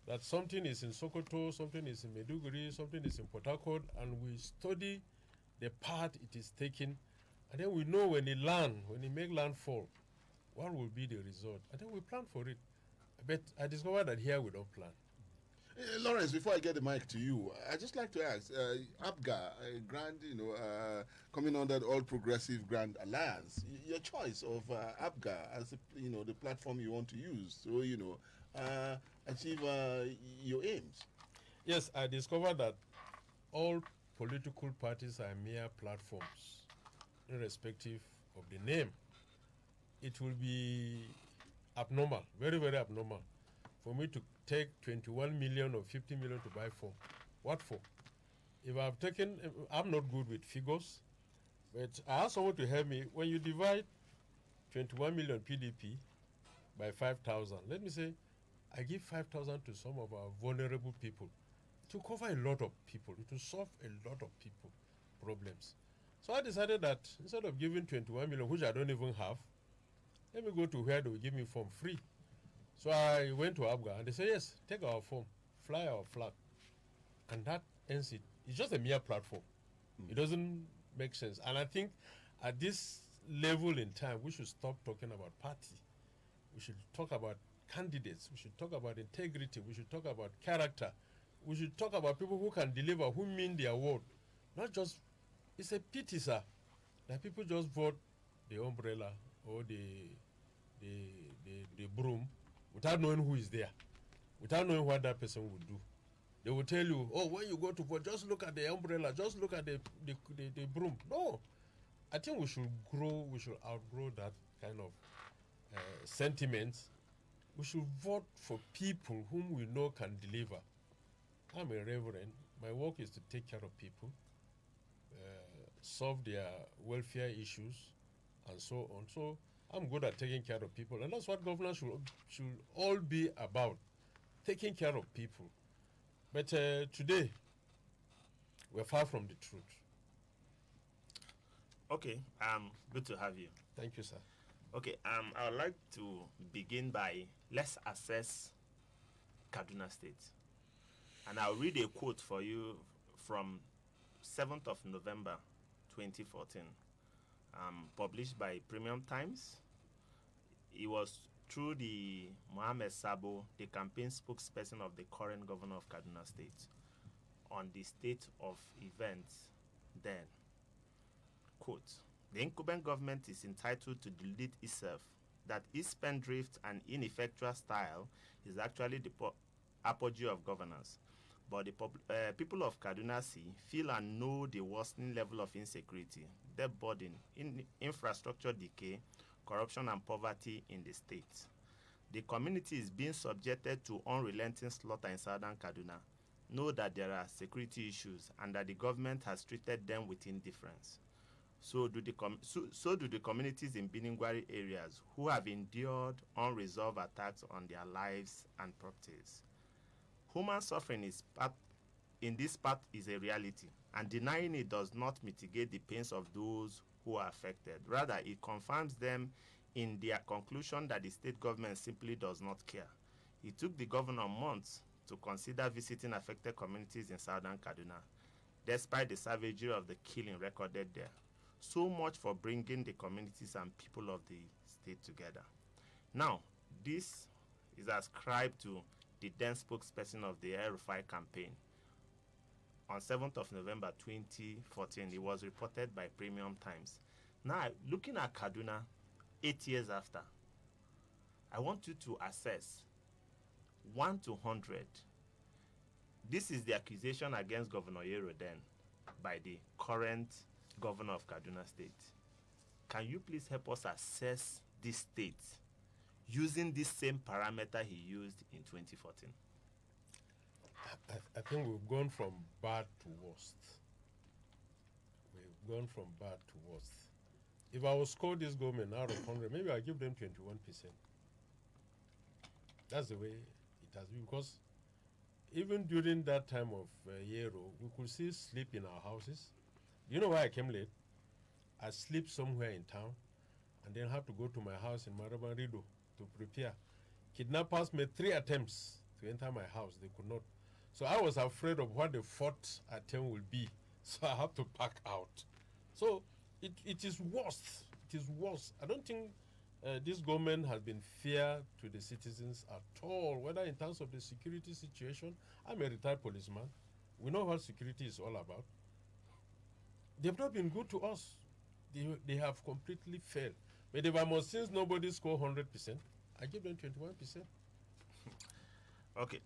that something is in Sokoto, something is in Maiduguri, something is in Port Harcourt, and we study the part it is taking, and then we know when it make landfall, what will be the result, and then we plan for it. But I discovered that here we don't plan. Lawrence, before I get the mic to you, I'd just like to ask, APGA, Grand, coming under the All Progressive Grand Alliance, your choice of APGA as, the platform you want to use to, achieve your aims. Yes, I discovered that all political parties are mere platforms, irrespective of the name. It will be abnormal, very, very abnormal, for me to take 21 million or 50 million to buy form. What for? If I've taken, I'm not good with figures, but I ask someone to help me. When you divide 21 million PDP by 5,000, let me say, I give 5,000 to some of our vulnerable people to cover a lot of people, to solve a lot of people problems. So I decided that instead of giving 21 million, which I don't even have, let me go to where they will give me form free. So I went to APGA and they said, yes, take our form, fly our flag. And that ends it. It's just a mere platform. It doesn't make sense. And I think at this level in time, we should stop talking about party. We should talk about candidates. We should talk about integrity. We should talk about character. We should talk about people who can deliver, who mean their word. Not just, it's a pity, sir, that people just vote the umbrella or the broom without knowing who is there, without knowing what that person would do. They will tell you, oh, when you go to vote, just look at the umbrella, just look at the broom. No, I think we should outgrow that kind of sentiments. We should vote for people whom we know can deliver. I'm a reverend. My work is to take care of people, solve their welfare issues, and so on. So I'm good at taking care of people, and that's what governance should all be about, taking care of people. But today, we're far from the truth. Okay, good to have you. Thank you, sir. Okay, I would like to begin by, let's assess Kaduna State. And I'll read a quote for you from 7th of November, 2014, published by Premium Times. It was through the Mohammed Sabo, the campaign spokesperson of the current governor of Kaduna State, on the state of events then. Quote, the incumbent government is entitled to delete itself that its spendthrift and ineffectual style is actually the apogee of governance. But the people of Kaduna Sea feel and know the worsening level of insecurity, debt burden, infrastructure decay, corruption and poverty in the state. The community is being subjected to unrelenting slaughter in southern Kaduna. Know that there are security issues and that the government has treated them with indifference. So do the communities in Biningwari areas who have endured unresolved attacks on their lives and properties. Human suffering in this part is a reality, and denying it does not mitigate the pains of those who are affected. Rather, it confirms them in their conclusion that the state government simply does not care. It took the governor months to consider visiting affected communities in southern Kaduna, despite the savagery of the killing recorded there. So much for bringing the communities and people of the state together. Now, this is ascribed to the then spokesperson of the El-Rufai campaign. On 7th of November 2014, it was reported by Premium Times. Now, looking at Kaduna 8 years after, I want you to assess 1 to 100. This is the accusation against Governor Yero then by the current governor of Kaduna State. Can you please help us assess this state using this same parameter he used in 2014? I think we've gone from bad to worst. We've gone from bad to worst. If I was score this government out of 100, maybe I'll give them 21%. That's the way it has been. Because even during that time of Yero, we could still sleep in our houses. You know why I came late? I sleep somewhere in town and then have to go to my house in Marabarido to prepare. Kidnappers made 3 attempts to enter my house. They could not. So I was afraid of what the 4th attempt will be. So I have to pack out. So it is worse. It is worse. I don't think this government has been fair to the citizens at all, whether in terms of the security situation. I'm a retired policeman. We know what security is all about. They've not been good to us. They have completely failed. But if I'm since nobody score 100%, I give them 21%. Okay.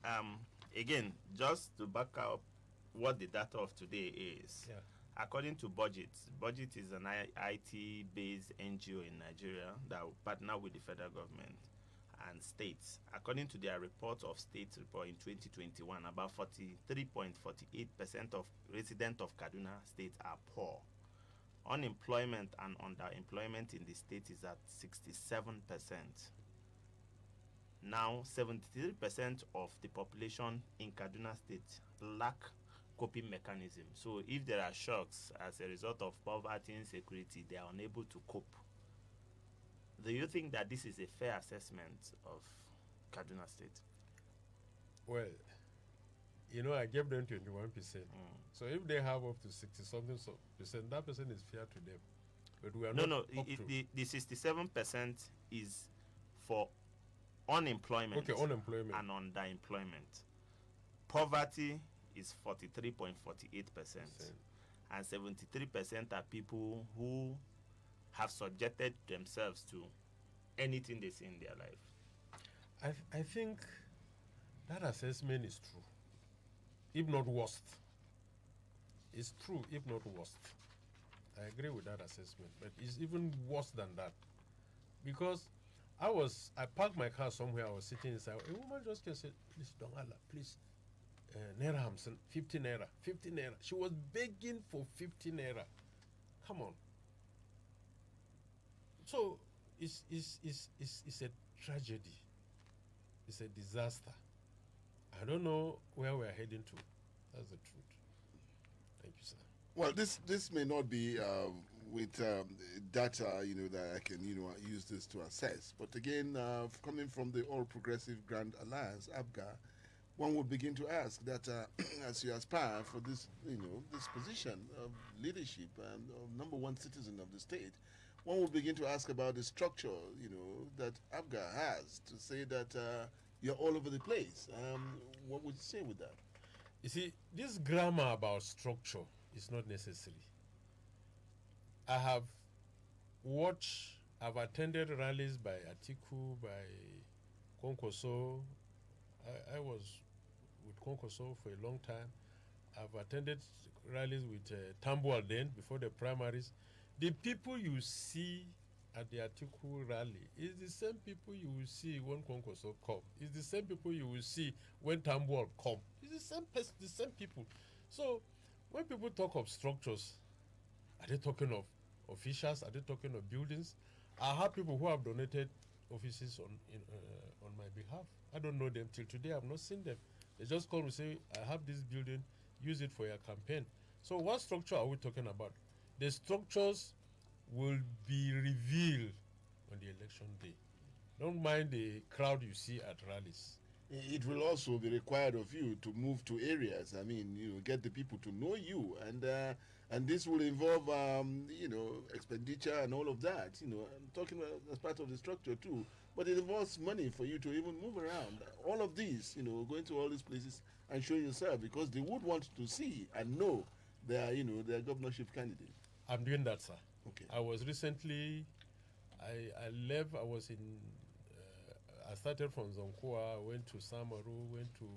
Again, just to back up what the data of today is. Yeah. According to Budget is an IT-based NGO in Nigeria that will partner with the federal government and states. According to their report of state report in 2021, about 43.48% of residents of Kaduna State are poor. Unemployment and underemployment in the state is at 67%. Now, 73% of the population in Kaduna State lack coping mechanism. So if there are shocks as a result of poverty and insecurity, they are unable to cope. Do you think that this is a fair assessment of Kaduna State? Well, you know, I gave them 21%. So if they have up to 60-something percent, that percent is fair to them. But we are No, the 67% is for unemployment, unemployment and underemployment. Poverty is 43.48%, and 73% are people who have subjected themselves to anything they see in their life. I think that assessment is true, if not worst. It's true, if not worst. I agree with that assessment, but it's even worse than that. Because I parked my car somewhere. I was sitting inside. A woman just came and said, "Please, don't Allah, please, naira Hamson, 50 naira, 50 naira." She was begging for 50 naira. Come on. So it's a tragedy. It's a disaster. I don't know where we're heading to. That's the truth. Thank you, sir. Well, this may not be with data, that I can, use this to assess. But again, coming from the All Progressive Grand Alliance, ABGA, one would begin to ask that as you aspire for this, this position of leadership and of number one citizen of the state, one would begin to ask about the structure, that ABGA has to say that you're all over the place. What would you say with that? You see, this grammar about structure is not necessary. I have I've attended rallies by Atiku, by Konkoso. I was with Konkoso for a long time. I've attended rallies with Tambuwal then, before the primaries. The people you see at the Atiku rally is the same people you will see when Konkoso come. It's the same people you will see when Tambuwal come. It's the same people. So when people talk of structures, are they talking of officials? Are they talking of buildings? I have people who have donated offices on my behalf. I don't know them till today. I've not seen them. They just call me, say, "I have this building, use it for your campaign." So what structure are we talking about? The structures will be revealed on the election day. Don't mind the crowd you see at rallies. It will also be required of you to move to areas. I mean, get the people to know you, and this will involve, expenditure and all of that. I'm talking about as part of the structure too. But it involves money for you to even move around. All of these, going to all these places and showing yourself, because they would want to see and know their governorship candidate. I'm doing that, sir. Okay. I was recently, I left. I was in. I started from Zonkoa, went to Samaru, went to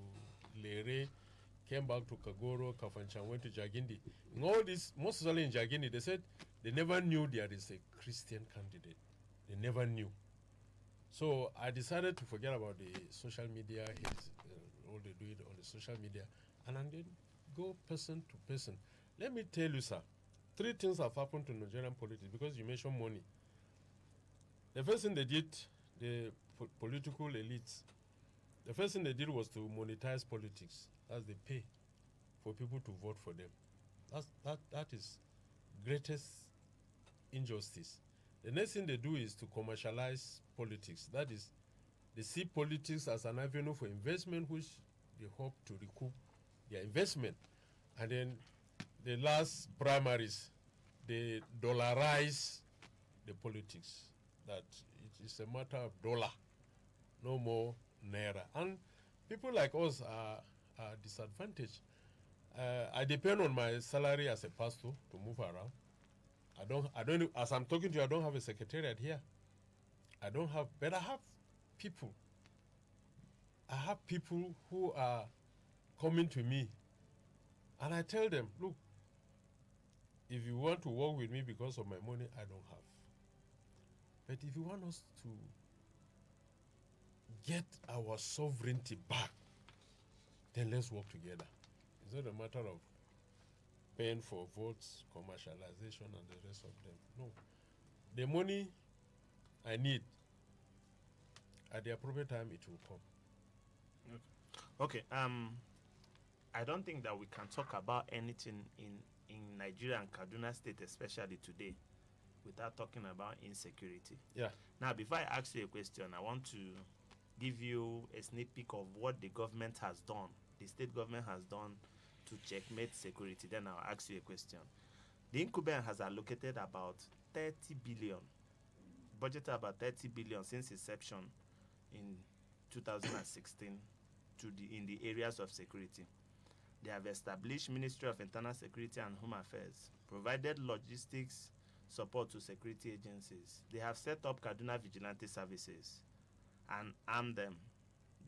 Lere, came back to Kagoro, Kafanchan, went to Jagindi. In all this, most especially in Jagindi, they said they never knew there is a Christian candidate. They never knew. So I decided to forget about the social media, all they do it on the social media, and then go person to person. Let me tell you, sir, 3 things have happened to Nigerian politics because you mentioned money. The first thing they did, the political elites, the first thing they did was to monetize politics. That's the pay for people to vote for them. That is greatest injustice. The next thing they do is to commercialize politics. That is, they see politics as an avenue for investment, which they hope to recoup their investment. And then the last primaries, they dollarize the politics. That it is a matter of dollar, no more naira. And people like us are disadvantaged. I depend on my salary as a pastor to move around. I don't. As I'm talking to you, I don't have a secretariat here. But I have people. I have people who are coming to me, and I tell them, look, if you want to work with me because of my money, I don't have. But if you want us to get our sovereignty back, then let's work together. It's not a matter of paying for votes, commercialization, and the rest of them. No. The money I need, at the appropriate time, it will come. Okay. I don't think that we can talk about anything in Nigeria and Kaduna State, especially today, without talking about insecurity. Yeah. Now, before I ask you a question, I want to give you a sneak peek of what the government has done, the state government has done to checkmate security. Then I'll ask you a question. The incumbent has allocated about 30 billion, budgeted about 30 billion since inception in 2016 in the areas of security. They have established Ministry of Internal Security and Home Affairs, provided logistics support to security agencies. They have set up Kaduna Vigilante Services and armed them.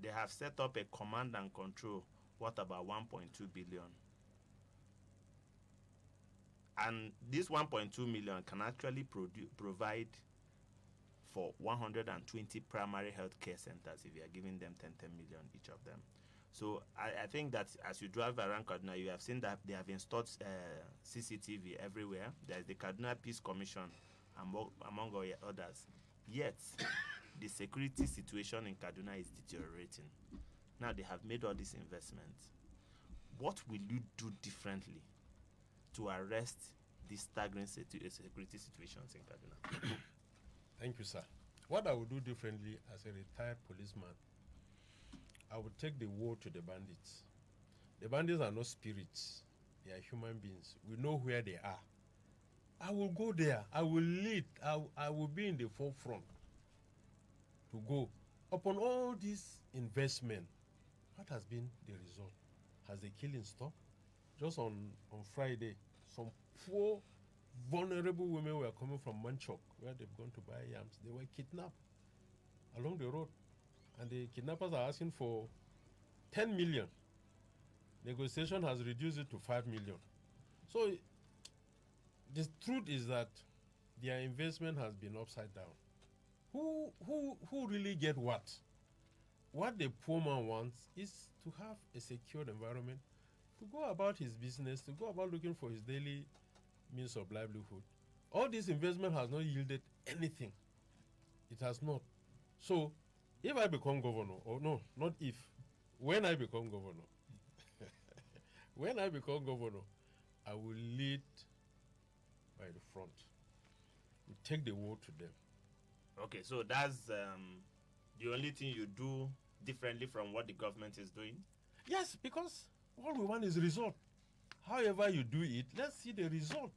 They have set up a command and control worth about 1.2 billion. And this 1.2 million can actually provide for 120 primary health care centers if you are giving them 10 million each of them. So I think that as you drive around Kaduna, you have seen that they have installed CCTV everywhere. There's the Kaduna Peace Commission, among others. Yet, the security situation in Kaduna is deteriorating. Now they have made all these investments. What will you do differently to arrest these staggering security situations in Kaduna? Thank you, sir. What I would do differently as a retired policeman, I would take the war to the bandits. The bandits are not spirits. They are human beings. We know where they are. I will go there. I will lead. I will be in the forefront to go. Upon all this investment, what has been the result? Has the killing stopped? Just on Friday, some poor, vulnerable women were coming from Manchok, where they've gone to buy yams. They were kidnapped along the road. And the kidnappers are asking for 10 million. Negotiation has reduced it to 5 million. So the truth is that their investment has been upside down. Who really get what? What the poor man wants is to have a secured environment, to go about his business, to go about looking for his daily means of livelihood. All this investment has not yielded anything. It has not. So if I become governor, or no, not if, when I become governor, when I become governor, I will lead by the front. We take the war to them. Okay, so that's the only thing you do differently from what the government is doing? Yes, because all we want is result. However you do it, let's see the result.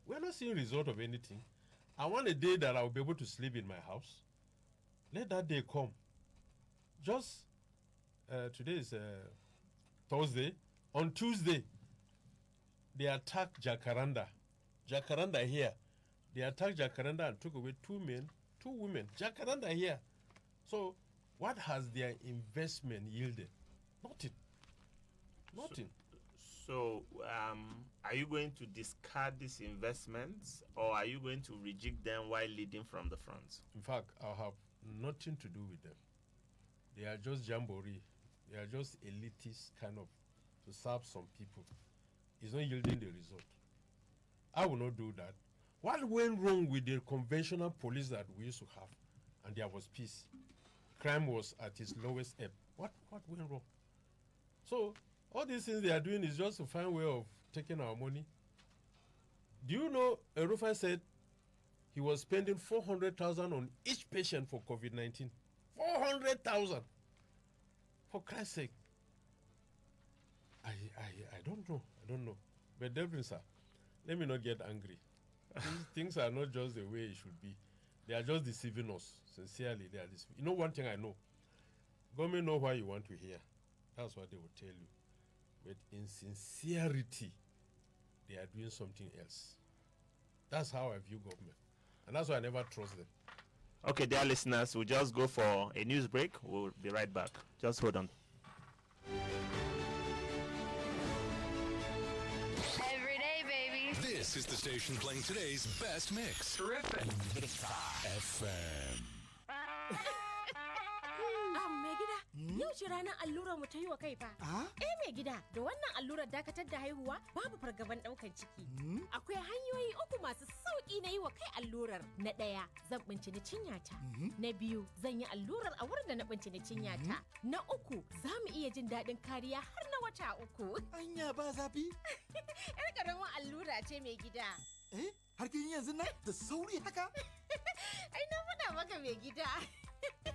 We're not seeing result of anything. I want a day that I'll be able to sleep in my house. Let that day come. Just today is Thursday. On Tuesday, they attacked Jacaranda. Jacaranda here. They attacked Jacaranda and took away 2 men, 2 women. Jacaranda here. So what has their investment yielded? Nothing. Nothing. So are you going to discard these investments, or are you going to reject them while leading from the front? In fact, I'll have nothing to do with them. They are just jamboree. They are just elitist kind of to serve some people. It's not yielding the result. I will not do that. What went wrong with the conventional police that we used to have? And there was peace. Crime was at its lowest ebb. What went wrong? So all these things they are doing is just to find a way of taking our money. Do you know, Erufai said he was spending 400,000 on each patient for COVID-19. 400,000. For Christ's sake. I don't know. I don't know. But Devin, sir, let me not get angry. Things are not just the way it should be. They are just deceiving us. Sincerely, they are deceiving. You know one thing I know. Government know what you want to hear. That's what they will tell you. But in sincerity, they are doing something else. That's how I view government. And that's why I never trust them. Okay, dear listeners, we'll just go for a news break. We'll be right back. Just hold on. Every day, baby. This is the station playing today's best mix. Terrific. FM. Mai gida, yau ce ranar allurar mu ta yi wa kai fa. Mai gida, da wannan allurar dakatar da haihuwa babu fargaban ɗaukar ciki. Akwai hanyoyi 3 masu sauƙi na yi wa kai allurar. Na ɗaya, zan bincini cinyata. Na biyu, zan yi allurar a wurin da na bincini cinyata. Na uku, za mu iya jin daɗin kariya har na wata 3. Anya ba zafi? Yar ƙaramin allura ce mai gida. Har kin yanzu nan da sauri haka? Ai na faɗa maka mai gida.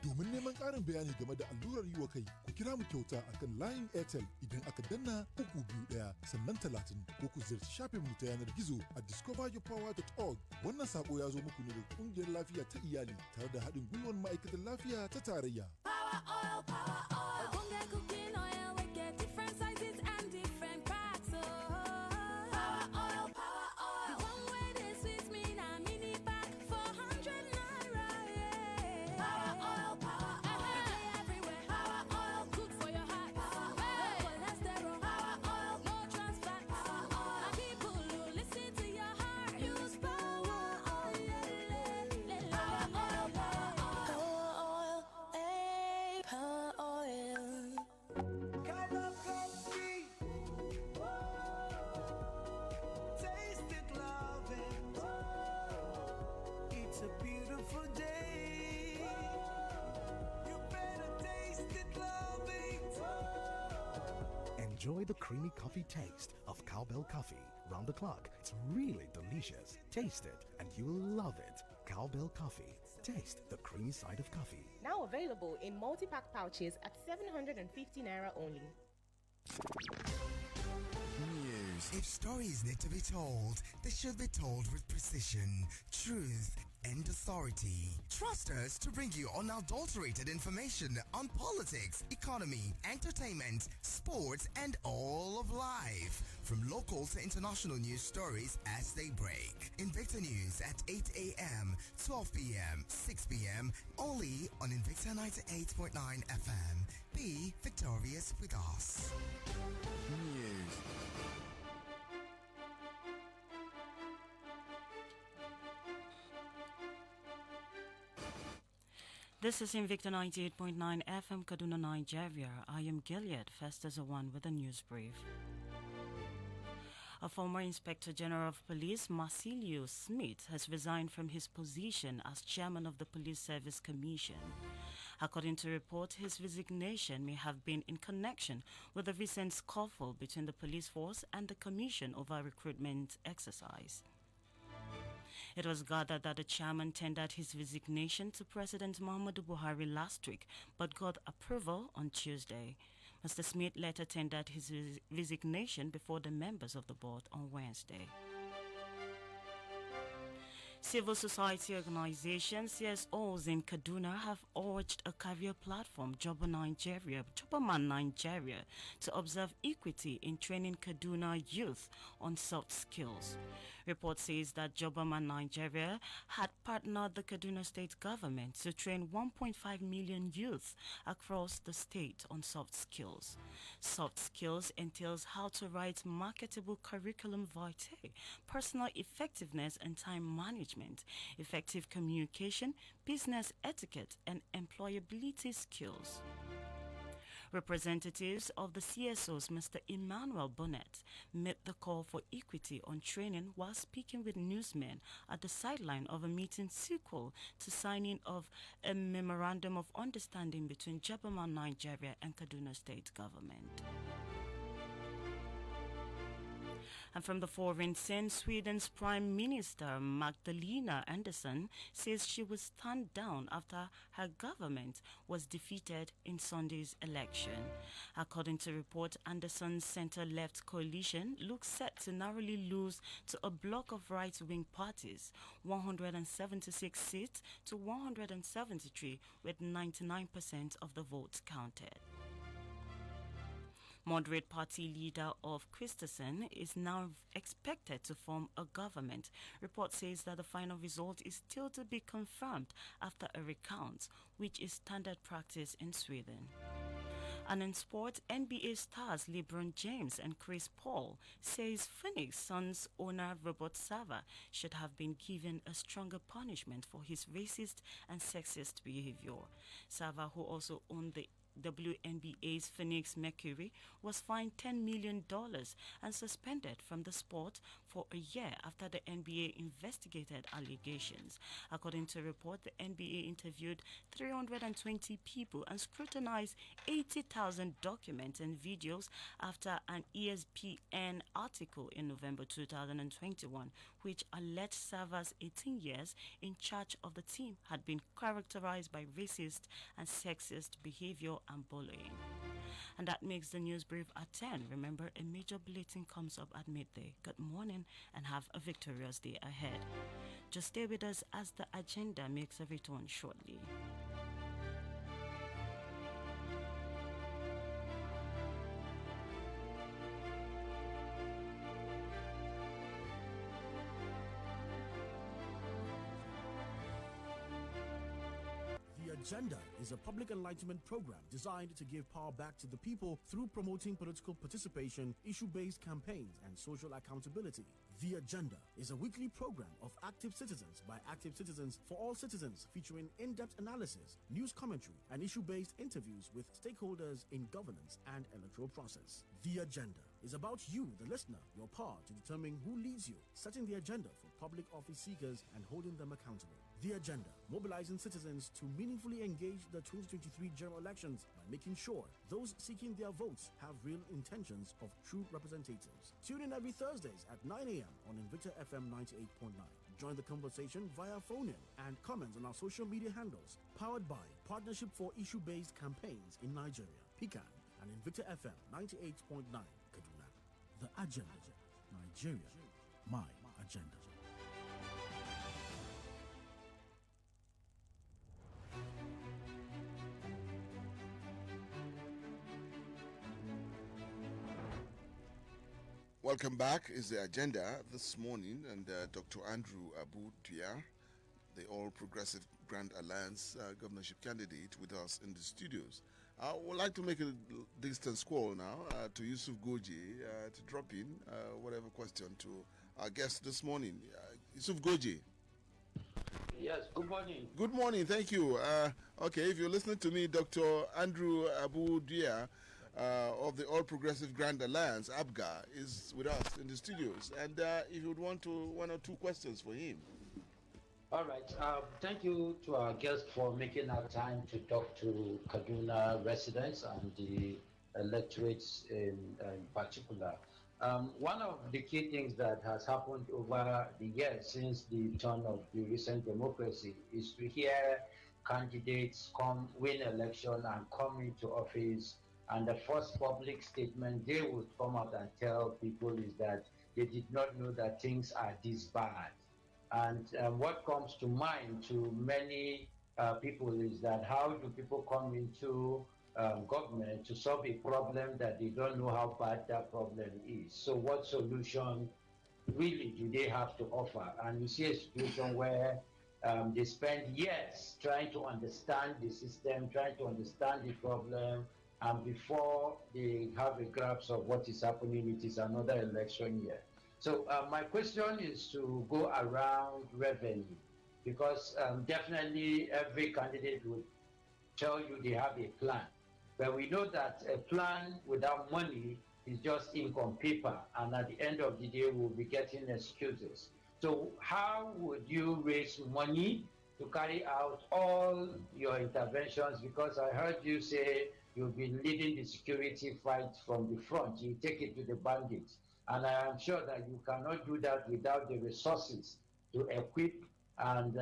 Domin neman ƙarin bayani game da allurar yi wa kai, ku kira mu kyauta akan layin Airtel idan aka danna 321 sannan 30 ko ku ziyarci shafin mu ta yanar gizo a discoveryourpower.org. Wannan sako ya zo muku ne daga ƙungiyar lafiya ta iyali tare da haɗin gwiwar ma'aikatan lafiya ta tarayya. Power oil, power oil. Bunga cooking oil, we get different sizes and different packs. Power oil, power oil. The one where they sweet me na mini pack for 100 naira. Power oil, power oil. They everywhere. Power oil, good for your heart. Power oil, cholesterol. Power oil, no trans fat. Power oil. And people who listen to your heart use power oil. Power oil, power oil. Enjoy the creamy coffee taste of Cowbell Coffee. Round the clock, it's really delicious. Taste it and you'll love it. Cowbell Coffee. Taste the creamy side of coffee. Now available in multi-pack pouches at 750 naira only. News. If stories need to be told, they should be told with precision, truth, and authority. Trust us to bring you unadulterated information on politics, economy, entertainment, sports, and all of life. From local to international news stories as they break. Invicta News at 8 a.m., 12 p.m., 6 p.m. only on Invicta 98.9 FM. Be victorious with us. News. This is Invicta 98.9 FM, Kaduna, Nigeria. I am Gilead, first as a one with a news brief. A former Inspector General of Police, Marcelio Smith, has resigned from his position as chairman of the Police Service Commission. According to report, his resignation may have been in connection with the recent scuffle between the police force and the commission over a recruitment exercise. It was gathered that the chairman tendered his resignation to President Muhammadu Buhari last week, but got approval on Tuesday. Mr. Smith later tendered his resignation before the members of the board on Wednesday. Civil society organizations, CSOs in Kaduna, have urged a career platform, Jobberman Nigeria, to observe equity in training Kaduna youth on soft skills. Report says that Jobberman Nigeria had partnered the Kaduna state government to train 1.5 million youth across the state on soft skills. Soft skills entails how to write marketable curriculum vitae, personal effectiveness and time management, effective communication, business etiquette, and employability skills. Representatives of the CSOs, Mr. Emmanuel Bonnet, made the call for equity on training while speaking with newsmen at the sideline of a meeting sequel to signing of a memorandum of understanding between Jobberman Nigeria and Kaduna State government. And from the foreign scene, Sweden's Prime Minister Magdalena Andersson says she was stand down after her government was defeated in Sunday's election. According to report, Andersson's center-left coalition looks set to narrowly lose to a bloc of right-wing parties, 176 seats to 173, with 99% of the votes counted. Moderate party leader of Christensen is now expected to form a government. Report says that the final result is still to be confirmed after a recount, which is standard practice in Sweden. And in sport, NBA stars LeBron James and Chris Paul says Phoenix Suns owner Robert Sarver should have been given a stronger punishment for his racist and sexist behavior. Sarver, who also owned the WNBA's Phoenix Mercury, was fined $10 million and suspended from the sport for a year after the NBA investigated allegations. According to a report, the NBA interviewed 320 people and scrutinized 80,000 documents and videos after an ESPN article in November 2021, which alleged Sarver's 18 years in charge of the team had been characterized by racist and sexist behavior and bullying. And that makes the news brief at 10. Remember, a major bulletin comes up at midday. Good morning and have a victorious day ahead. Just stay with us as the agenda makes a return shortly. The Agenda is a public enlightenment program designed to give power back to the people through promoting political participation, issue-based campaigns, and social accountability. The Agenda is a weekly program of active citizens by active citizens for all citizens, featuring in-depth analysis, news commentary, and issue-based interviews with stakeholders in governance and electoral process. The Agenda is about you, the listener, your power to determine who leads you, setting the agenda for public office seekers and holding them accountable. The Agenda, mobilizing citizens to meaningfully engage the 2023 general elections by making sure those seeking their votes have real intentions of true representatives. Tune in every Thursdays at 9 a.m. on Invicta FM 98.9. Join the conversation via phone-in and comments on our social media handles, powered by Partnership for Issue-Based Campaigns in Nigeria, PICAN, and Invicta FM 98.9, Kaduna. The Agenda, Nigeria, my agenda. Welcome back is the agenda this morning, and Dr. Andrew Abu Tuya, the All Progressive Grand Alliance governorship candidate, with us in the studios. I would like to make a distance call now to Yusuf Goji to drop in whatever question to our guest this morning. Yusuf Goji. Yes, good morning. Good morning, thank you. Okay, if you're listening to me, Dr. Andrew Abu Tuya, of the All Progressive Grand Alliance, ABGA, is with us in the studios. And if you would want one or two questions for him. All right. Thank you to our guest for making our time to talk to Kaduna residents and the electorates in particular. One of the key things that has happened over the years since the turn of the recent democracy is to hear candidates win election and come into office, and the first public statement they would come out and tell people is that they did not know that things are this bad. And what comes to mind to many people is that how do people come into government to solve a problem that they don't know how bad that problem is? So what solution really do they have to offer? And you see a situation where they spend years trying to understand the system, trying to understand the problem, and before they have a grasp of what is happening, it is another election year. So my question is to go around revenue, because definitely every candidate would tell you they have a plan. But we know that a plan without money is just ink on paper, and at the end of the day, we'll be getting excuses. So how would you raise money to carry out all your interventions? Because I heard you say you've been leading the security fight from the front. You take it to the bandits. And I am sure that you cannot do that without the resources to equip and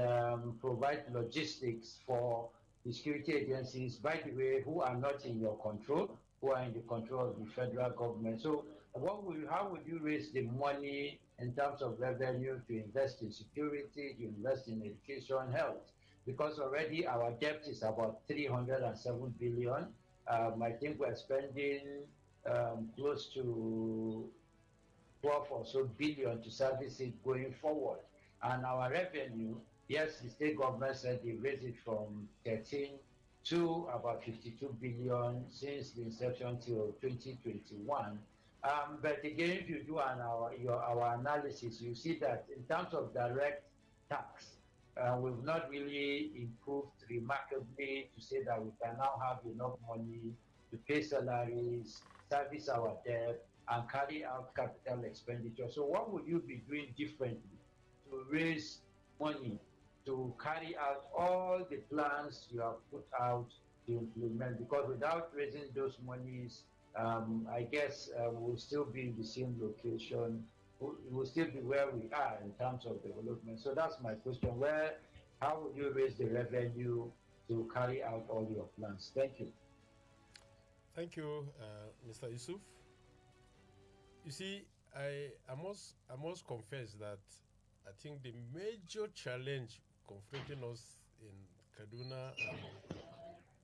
provide logistics for the security agencies, by the way, who are not in your control, who are in the control of the federal government. So how would you raise the money in terms of revenue to invest in security, to invest in education, health? Because already our debt is about 307 billion. I think we're spending close to 12 or so billion to service it going forward. And our revenue, yes, the state government said they raised it from 13 to about 52 billion since the inception till 2021. But again, if you do our analysis, you see that in terms of direct tax, we've not really improved remarkably to say that we can now have enough money to pay salaries, service our debt, and carry out capital expenditure. So what would you be doing differently to raise money to carry out all the plans you have put out to implement? Because without raising those monies, I guess we'll still be in the same location. We'll still be where we are in terms of development. So that's my question. How would you raise the revenue to carry out all your plans? Thank you. Thank you, Mr. Yusuf. You see, I must confess that I think the major challenge confronting us in Kaduna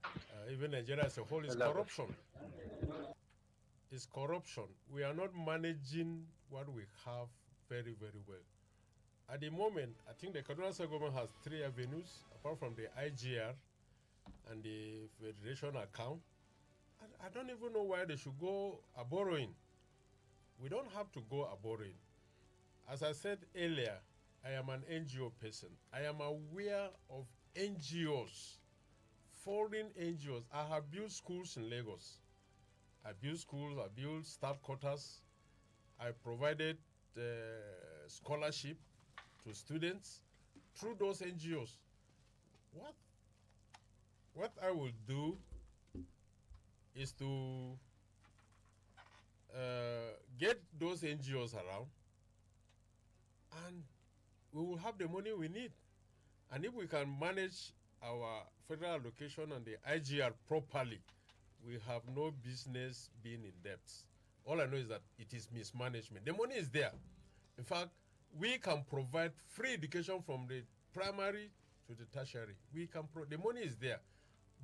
and even Nigeria as a whole is corruption. Is corruption. We are not managing what we have very, very well. At the moment, I think the Kaduna State government has 3 avenues, apart from the IGR and the Federation account. I don't even know why they should go a borrowing. We don't have to go a borrowing. As I said earlier, I am an NGO person. I am aware of NGOs, foreign NGOs. I have built schools in Lagos. I built schools, I built staff quarters. I provided scholarship to students. through those NGOs. What I will do is to get those NGOs around, and we will have the money we need. And if we can manage our federal allocation and the IGR properly, we have no business being in debt. All I know is that it is mismanagement. The money is there. In fact, we can provide free education from the primary to the tertiary. The money is there,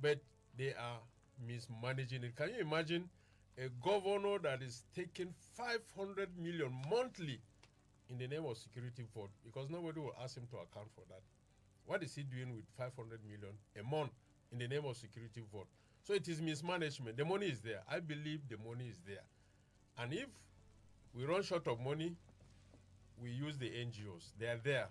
but they are mismanaging it. Can you imagine a governor that is taking 500 million monthly in the name of security vote? Because nobody will ask him to account for that. What is he doing with 500 million a month in the name of security vote? So it is mismanagement. The money is there. I believe the money is there. And if we run short of money, we use the NGOs. They are there.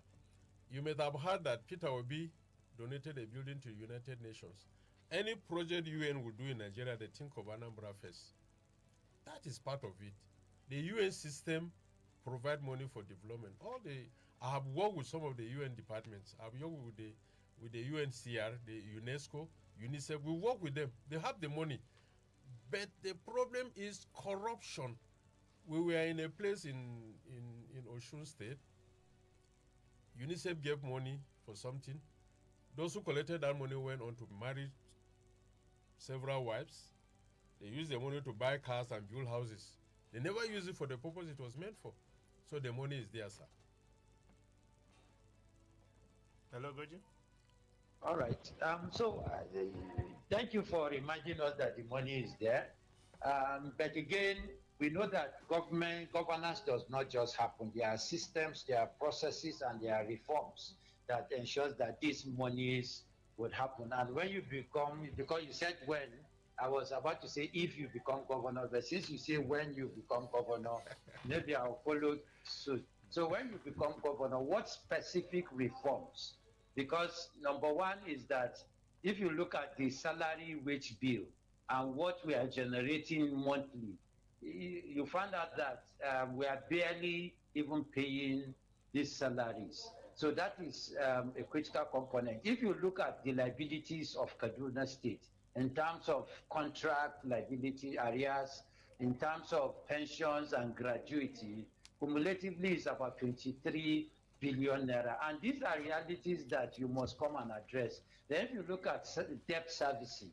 You may have heard that Peter Obi donated a building to United Nations. Any project UN will do in Nigeria, they think of Anambra first. That is part of it. The UN system provide money for development. I have worked with some of the UN departments. I've worked with the UNCR, the UNESCO, UNICEF. We work with them. They have the money. But the problem is corruption. We were in a place in Osun State. UNICEF gave money for something. Those who collected that money went on to marry several wives. They used the money to buy cars and build houses. They never used it for the purpose it was meant for. So the money is there, sir. Hello, Goji. All right. Thank you for reminding us that the money is there. But again, we know that governance does not just happen. There are systems, there are processes, and there are reforms that ensures that these monies would happen. And when you become, because you said when, I was about to say if you become governor, but since you say when you become governor, maybe I'll follow suit. So when you become governor, what specific reforms? Because number one is that if you look at the salary wage bill and what we are generating monthly, you find out that we are barely even paying these salaries. So that is a critical component. If you look at the liabilities of Kaduna State in terms of contract liability areas, in terms of pensions and gratuity, cumulatively is about 23 billion naira. And these are realities that you must come and address. Then if you look at debt servicing,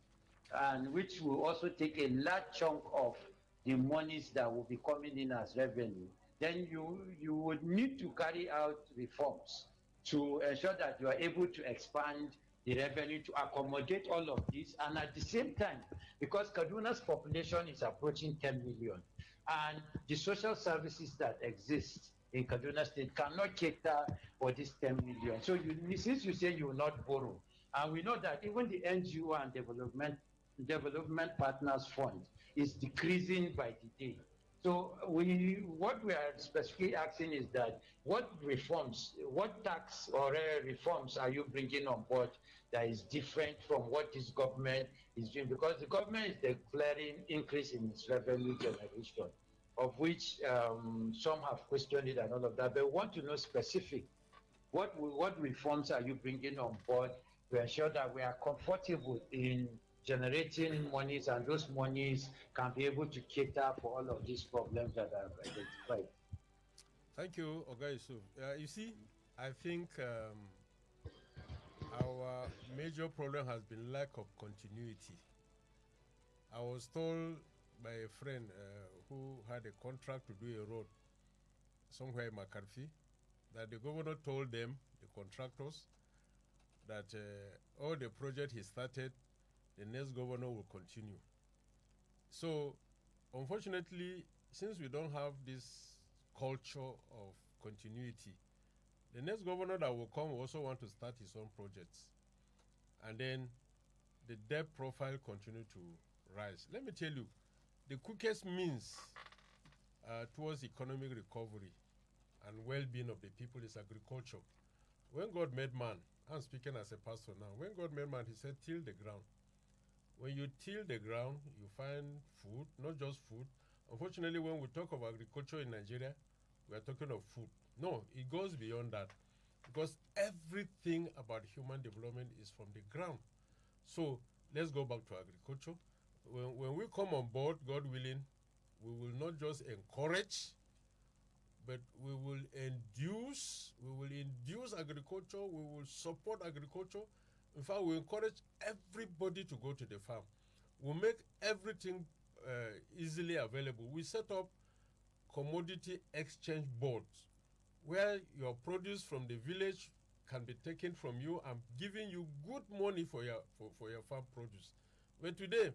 and which will also take a large chunk of the monies that will be coming in as revenue, then you would need to carry out reforms to ensure that you are able to expand the revenue to accommodate all of this. And at the same time, because Kaduna's population is approaching 10 million, and the social services that exist in Kaduna State cannot cater for this 10 million. So since you say you will not borrow, and we know that even the NGO and Development Partners Fund is decreasing by the day. So what we are specifically asking is that what tax or reforms are you bringing on board that is different from what this government is doing? Because the government is declaring increase in its revenue generation, of which some have questioned it and all of that. But we want to know specific, what reforms are you bringing on board to ensure that we are comfortable in generating monies, and those monies can be able to cater for all of these problems that I've identified. Thank you, Oga Yusuf. You see, I think our major problem has been lack of continuity. I was told by a friend who had a contract to do a road somewhere in McCarthy that the governor told them, the contractors, that all the project he started, the next governor will continue. So, unfortunately, since we don't have this culture of continuity, the next governor that will come will also want to start his own projects. And then the debt profile continue to rise. Let me tell you, the quickest means towards economic recovery and well-being of the people is agriculture. When God made man, I'm speaking as a pastor now, when God made man, he said, till the ground. When you till the ground, you find food, not just food. Unfortunately, when we talk of agriculture in Nigeria, we are talking of food. No, it goes beyond that. because everything about human development is from the ground. So let's go back to agriculture. When we come on board, God willing, we will not just encourage, but we will induce agriculture, we will support agriculture. In fact, we encourage everybody to go to the farm. We'll make everything easily available. We set up commodity exchange boards where your produce from the village can be taken from you and giving you good money for your farm produce. But today,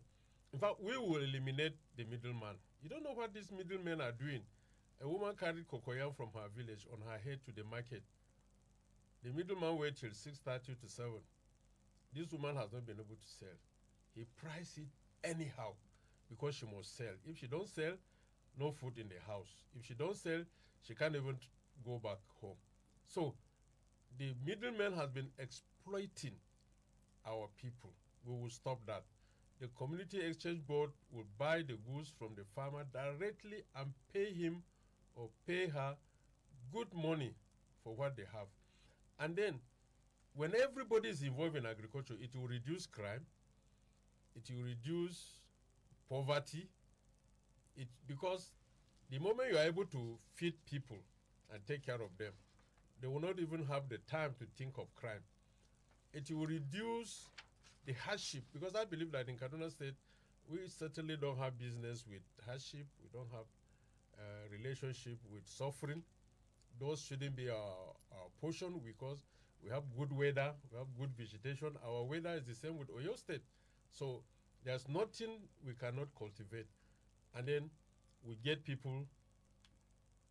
in fact, we will eliminate the middleman. You don't know what these middlemen are doing. A woman carried cocoyam from her village on her head to the market. The middleman waited till 6:30 to 7. This woman has not been able to sell. He priced it anyhow because she must sell. If she don't sell, no food in the house. If she don't sell, she can't even go back home. So the middleman has been exploiting our people. We will stop that. The community exchange board will buy the goods from the farmer directly and pay him or pay her good money for what they have. And then when everybody is involved in agriculture, it will reduce crime, it will reduce poverty. Because the moment you are able to feed people and take care of them, they will not even have the time to think of crime. It will reduce the hardship, because I believe that in Kaduna State, we certainly don't have business with hardship. We don't have relationship with suffering. Those shouldn't be our portion, because we have good weather, we have good vegetation. Our weather is the same with Oyo State. So there's nothing we cannot cultivate. And then we get people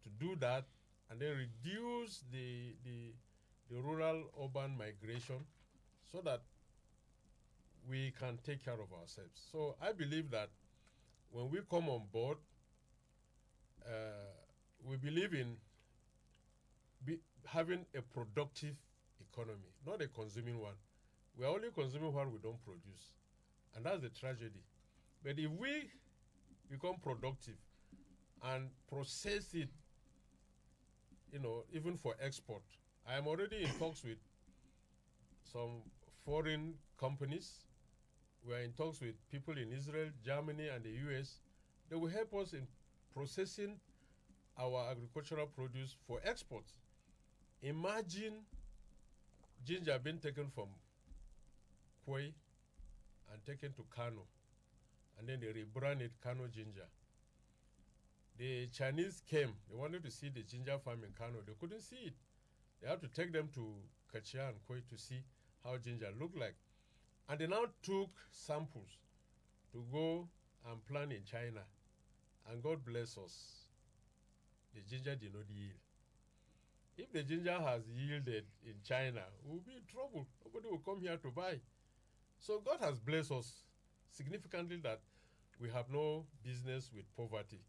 to do that and then reduce the rural-urban migration so that we can take care of ourselves. So I believe that when we come on board, we believe in having a productive economy, not a consuming one. We are only consuming what we don't produce, and that's the tragedy. But if we become productive and process it, even for export, I am already in talks with some foreign companies. We are in talks with people in Israel, Germany, and the US. They will help us in processing our agricultural produce for exports. Imagine ginger being taken from Kwai and taken to Kano, and then they rebrand it Kano ginger. The Chinese came, they wanted to see the ginger farm in Kano. They couldn't see it. They had to take them to Kachia and Kwai to see how ginger looked like. And they now took samples to go and plant in China. And God bless us, the ginger did not yield. If the ginger has yielded in China, we'll be in trouble. Nobody will come here to buy. So God has blessed us significantly that we have no business with poverty.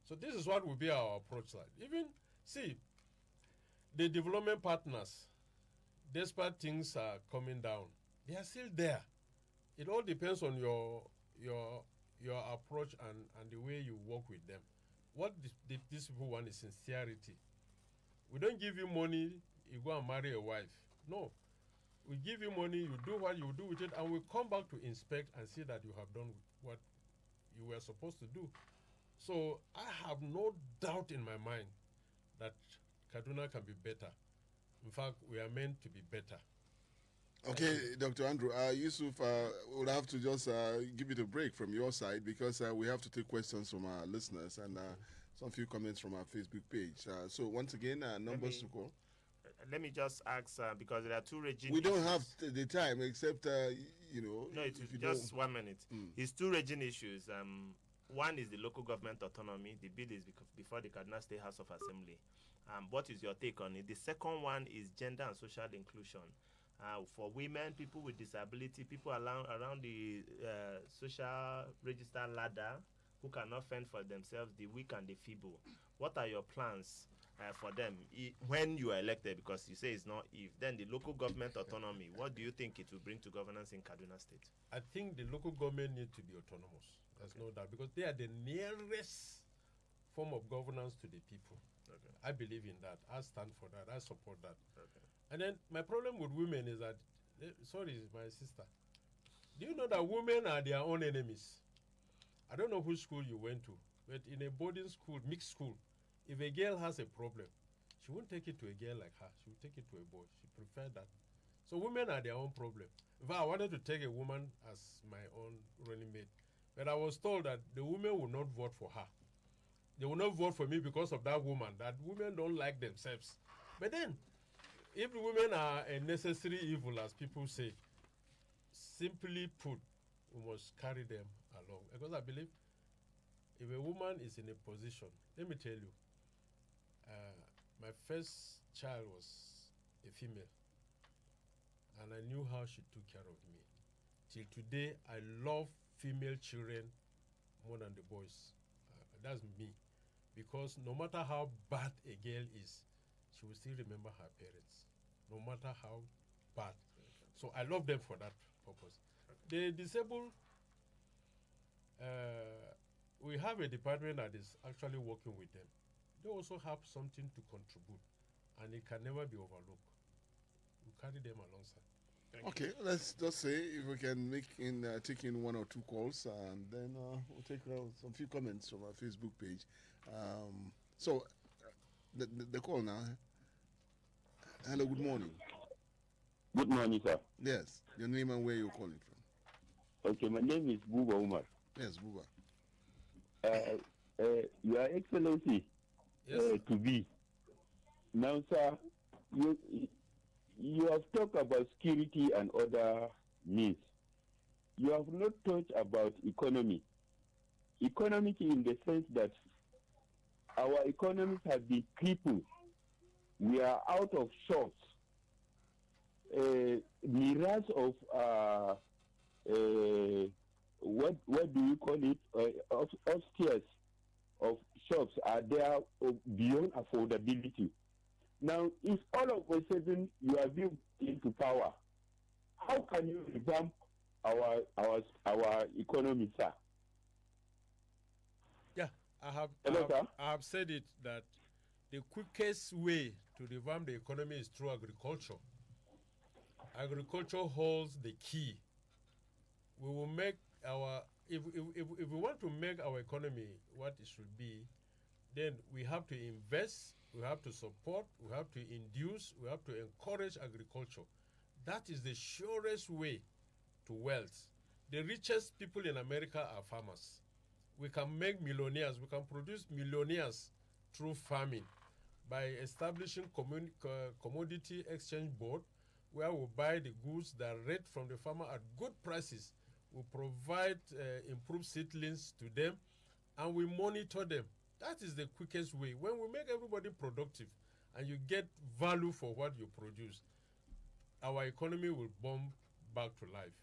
So this is what will be our approach. Even, see, the development partners, despite things are coming down, they are still there. It all depends on your approach and the way you work with them. What these people want is sincerity. We don't give you money, you go and marry a wife. No. We give you money, you do what you do with it, and we come back to inspect and see that you have done what you were supposed to do. So I have no doubt in my mind that Kaduna can be better. In fact, we are meant to be better. Okay, Dr. Andrew, Yusuf, we'll have to just give it a break from your side because we have to take questions from our listeners and some few comments from our Facebook page. So once again, numbers to call. Let me just ask, because there are two regime We don't issues. have the time except, No, it's just 1 minute. It's two regime issues. One is the local government autonomy. The bill is before the Kaduna State House of Assembly. What is your take on it? The second one is gender and social inclusion. For women, people with disability, people around the social register ladder who cannot fend for themselves, the weak and the feeble. What are your plans for them when you are elected? Because you say it's not if. Then the local government autonomy, what do you think it will bring to governance in Kaduna State? I think the local government need to be autonomous. There's no doubt, because they are the nearest form of governance to the people. Okay. I believe in that. I stand for that. I support that. Okay. And then my problem with women is that, sorry, my sister. Do you know that women are their own enemies? I don't know which school you went to, but in a boarding school, mixed school, if a girl has a problem, she won't take it to a girl like her. She will take it to a boy. She prefers that. So women are their own problem. In fact, I wanted to take a woman as my own running mate, but I was told that the women will not vote for her. They will not vote for me because of that woman, that women don't like themselves. But then, if the women are a necessary evil, as people say, simply put, we must carry them along. Because I believe if a woman is in a position, let me tell you, my first child was a female, and I knew how she took care of me. Till today, I love female children more than the boys. That's me. Because no matter how bad a girl is, she will still remember her parents, no matter how bad. So I love them for that purpose. The disabled, we have a department that is actually working with them. They also have something to contribute, and it can never be overlooked. We carry them alongside. Okay, let's just say if we can take in one or two calls, and then we'll take some few comments from our Facebook page. The call now. Hello, good morning. Good morning, sir. Yes, your name and where you're calling from. Okay, my name is Buba Umar. Yes, Buba. Your Excellency, yes. To be. Now, sir, you have talked about security and other means. You have not talked about economy. Economic in the sense that our economies have been crippled. We are out of shops. Myriads of what do you call it? Upstairs of shops are there beyond affordability. Now, if all of a sudden you are being into power, how can you revamp our economy, sir? Yeah, I have said it that the quickest way to revamp the economy is through agriculture. Agriculture holds the key. We will make if we want to make our economy what it should be, then we have to invest, we have to support, we have to induce, we have to encourage agriculture. That is the surest way to wealth. The richest people in America are farmers. We can make millionaires, we can produce millionaires through farming by establishing commodity exchange board where we buy the goods direct from the farmer at good prices. We provide improved seedlings to them, and we monitor them. That is the quickest way. When we make everybody productive and you get value for what you produce, our economy will bomb back to life.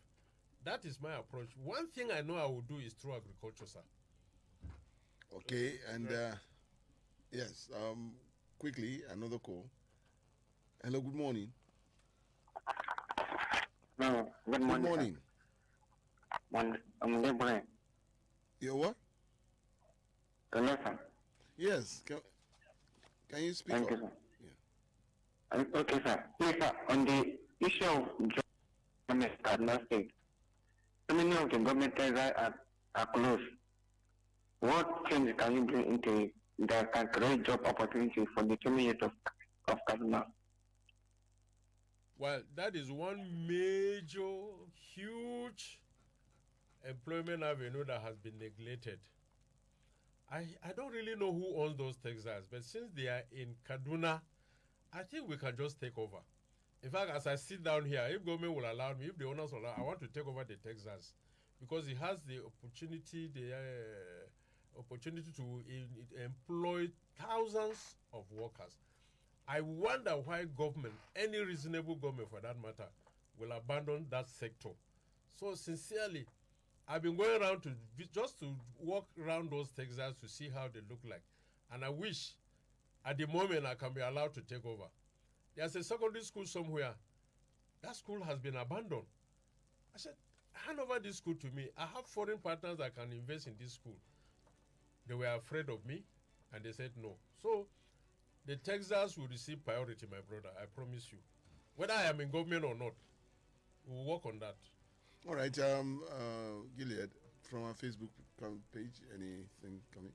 That is my approach. One thing I know I will do is through agriculture, sir. Okay, and yes, quickly, another call. Hello, good morning. No, good morning. Good morning. I'm You're what? Listen. Yes. Can you speak Thank up? you, sir. Okay, sir. Please, sir, on the issue of government at last state, so many of the government are closed. What change can you bring into it that can create job opportunity for the community of Kaduna? Well, that is one major, huge employment avenue that has been neglected. I don't really know who owns those Texas, but since they are in Kaduna, I think we can just take over. In fact, as I sit down here, if government will allow me, if the owners will allow, I want to take over the Texas because it has the opportunity, to employ thousands of workers. I wonder why government, any reasonable government for that matter, will abandon that sector. So sincerely, I've been going around just to walk around those Texas to see how they look like. And I wish at the moment I can be allowed to take over. There's a secondary school somewhere. That school has been abandoned. I said, hand over this school to me. I have foreign partners that can invest in this school. They were afraid of me, and they said no. So the Texas will receive priority, my brother. I promise you. Whether I am in government or not, we'll work on that. All right, Gilead, from our Facebook page, anything coming?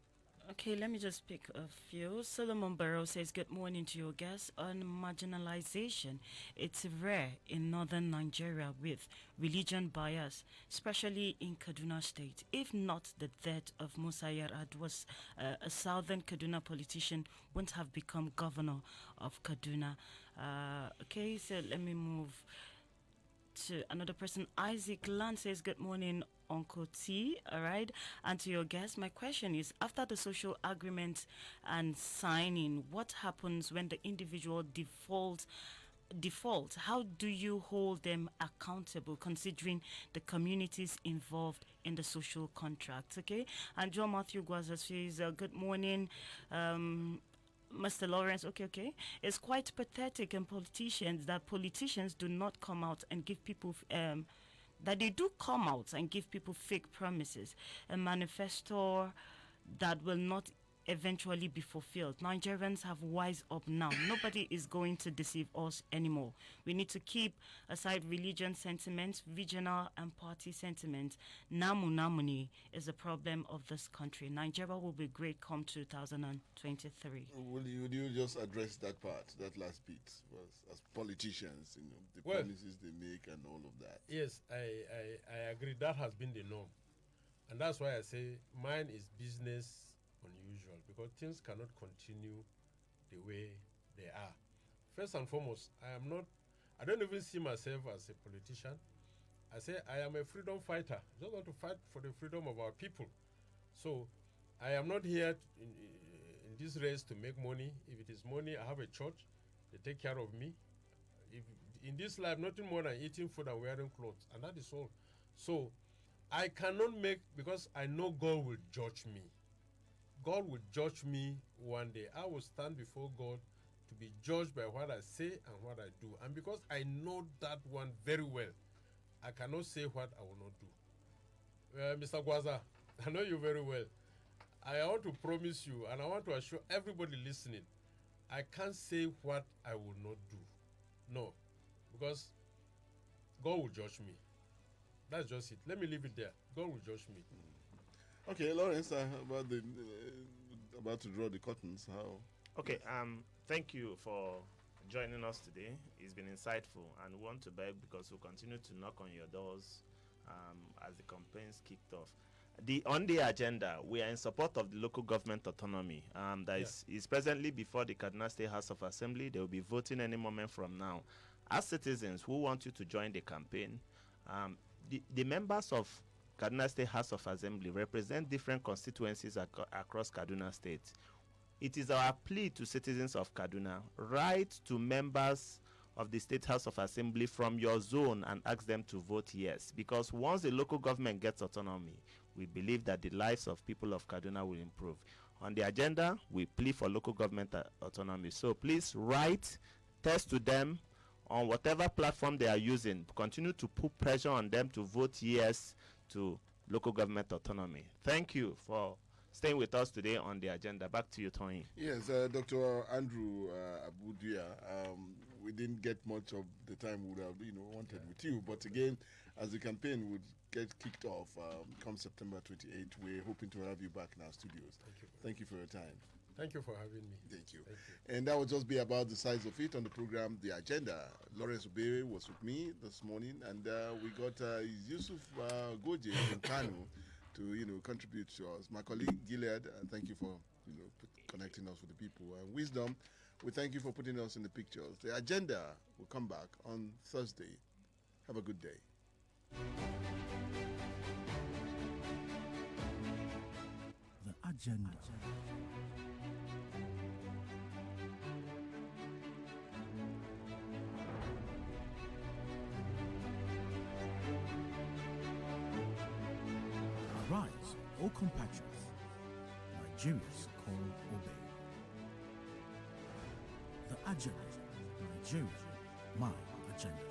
Okay, let me just pick a few. Solomon Barrow says, good morning to your guests. On marginalization, it's rare in northern Nigeria with religion bias, especially in Kaduna State. If not the death of Musa Yar'Adua, was a southern Kaduna politician, wouldn't have become governor of Kaduna. Okay, so let me move to another person. Isaac Land says, good morning, Uncle T. All right. And to your guest, my question is, after the social agreement and signing, what happens when the individual default? How do you hold them accountable, considering the communities involved in the social contract? Okay. And John Matthew Gwaza says, good morning, Mr. Lawrence. Okay. It's quite pathetic in politicians that politicians do not come out and give people that they do come out and give people fake promises, a manifesto that will not eventually be fulfilled. Nigerians have wised up now. Nobody is going to deceive us anymore. We need to keep aside religion sentiments, regional and party sentiments. Namu Namuni is a problem of this country. Nigeria will be great come 2023. Would you just address that part, that last bit, as politicians, the promises they make and all of that? Yes, I agree. That has been the norm. And that's why I say mine is business unusual, because things cannot continue the way they are. First and foremost, I don't even see myself as a politician. I say I am a freedom fighter. I just want to fight for the freedom of our people. So I am not here in this race to make money. If it is money, I have a church. They take care of me. If in this life, nothing more than eating food and wearing clothes, and that is all. So I cannot make, because I know God will judge me. God will judge me one day. I will stand before God to be judged by what I say and what I do. And because I know that one very well, I cannot say what I will not do. Mr. Gwaza, I know you very well. I want to promise you, and I want to assure everybody listening, I can't say what I will not do. No, because God will judge me. That's just it. Let me leave it there. God will judge me. Okay, Lawrence, about to draw the curtains. How? Okay, thank you for joining us today. It's been insightful, and we want to beg, because we'll continue to knock on your doors as the campaigns kicked off. On the agenda, we are in support of the local government autonomy that is presently before the Kaduna State House of Assembly. They will be voting any moment from now. As citizens who want you to join the campaign, the members of Kaduna State House of Assembly represent different constituencies across Kaduna State. It is our plea to citizens of Kaduna, write to members of the State House of Assembly from your zone and ask them to vote yes. Because once the local government gets autonomy, we believe that the lives of people of Kaduna will improve. On the agenda, we plea for local government autonomy. So please write, test to them on whatever platform they are using. Continue to put pressure on them to vote yes to local government autonomy. Thank you for staying with us today on the agenda. Back to you, Tony. Yes, Dr. Andrew Abudia, we didn't get much of the time we would have wanted with you, but again, as the campaign would get kicked off come September 28th, we're hoping to have you back in our studios. Thank you for your time. Thank you for having me. Thank you. And that will just be about the size of it on the program, The Agenda. Lawrence Obere was with me this morning, and we got Yusuf Goje from Kano to contribute to us. My colleague Gilead, thank you for connecting us with the people. And Wisdom, we thank you for putting us in the pictures. The Agenda will come back on Thursday. Have a good day. The Agenda. Arise, O compatriots, Nigeria's call obey. The Agenda, Nigeria, my agenda.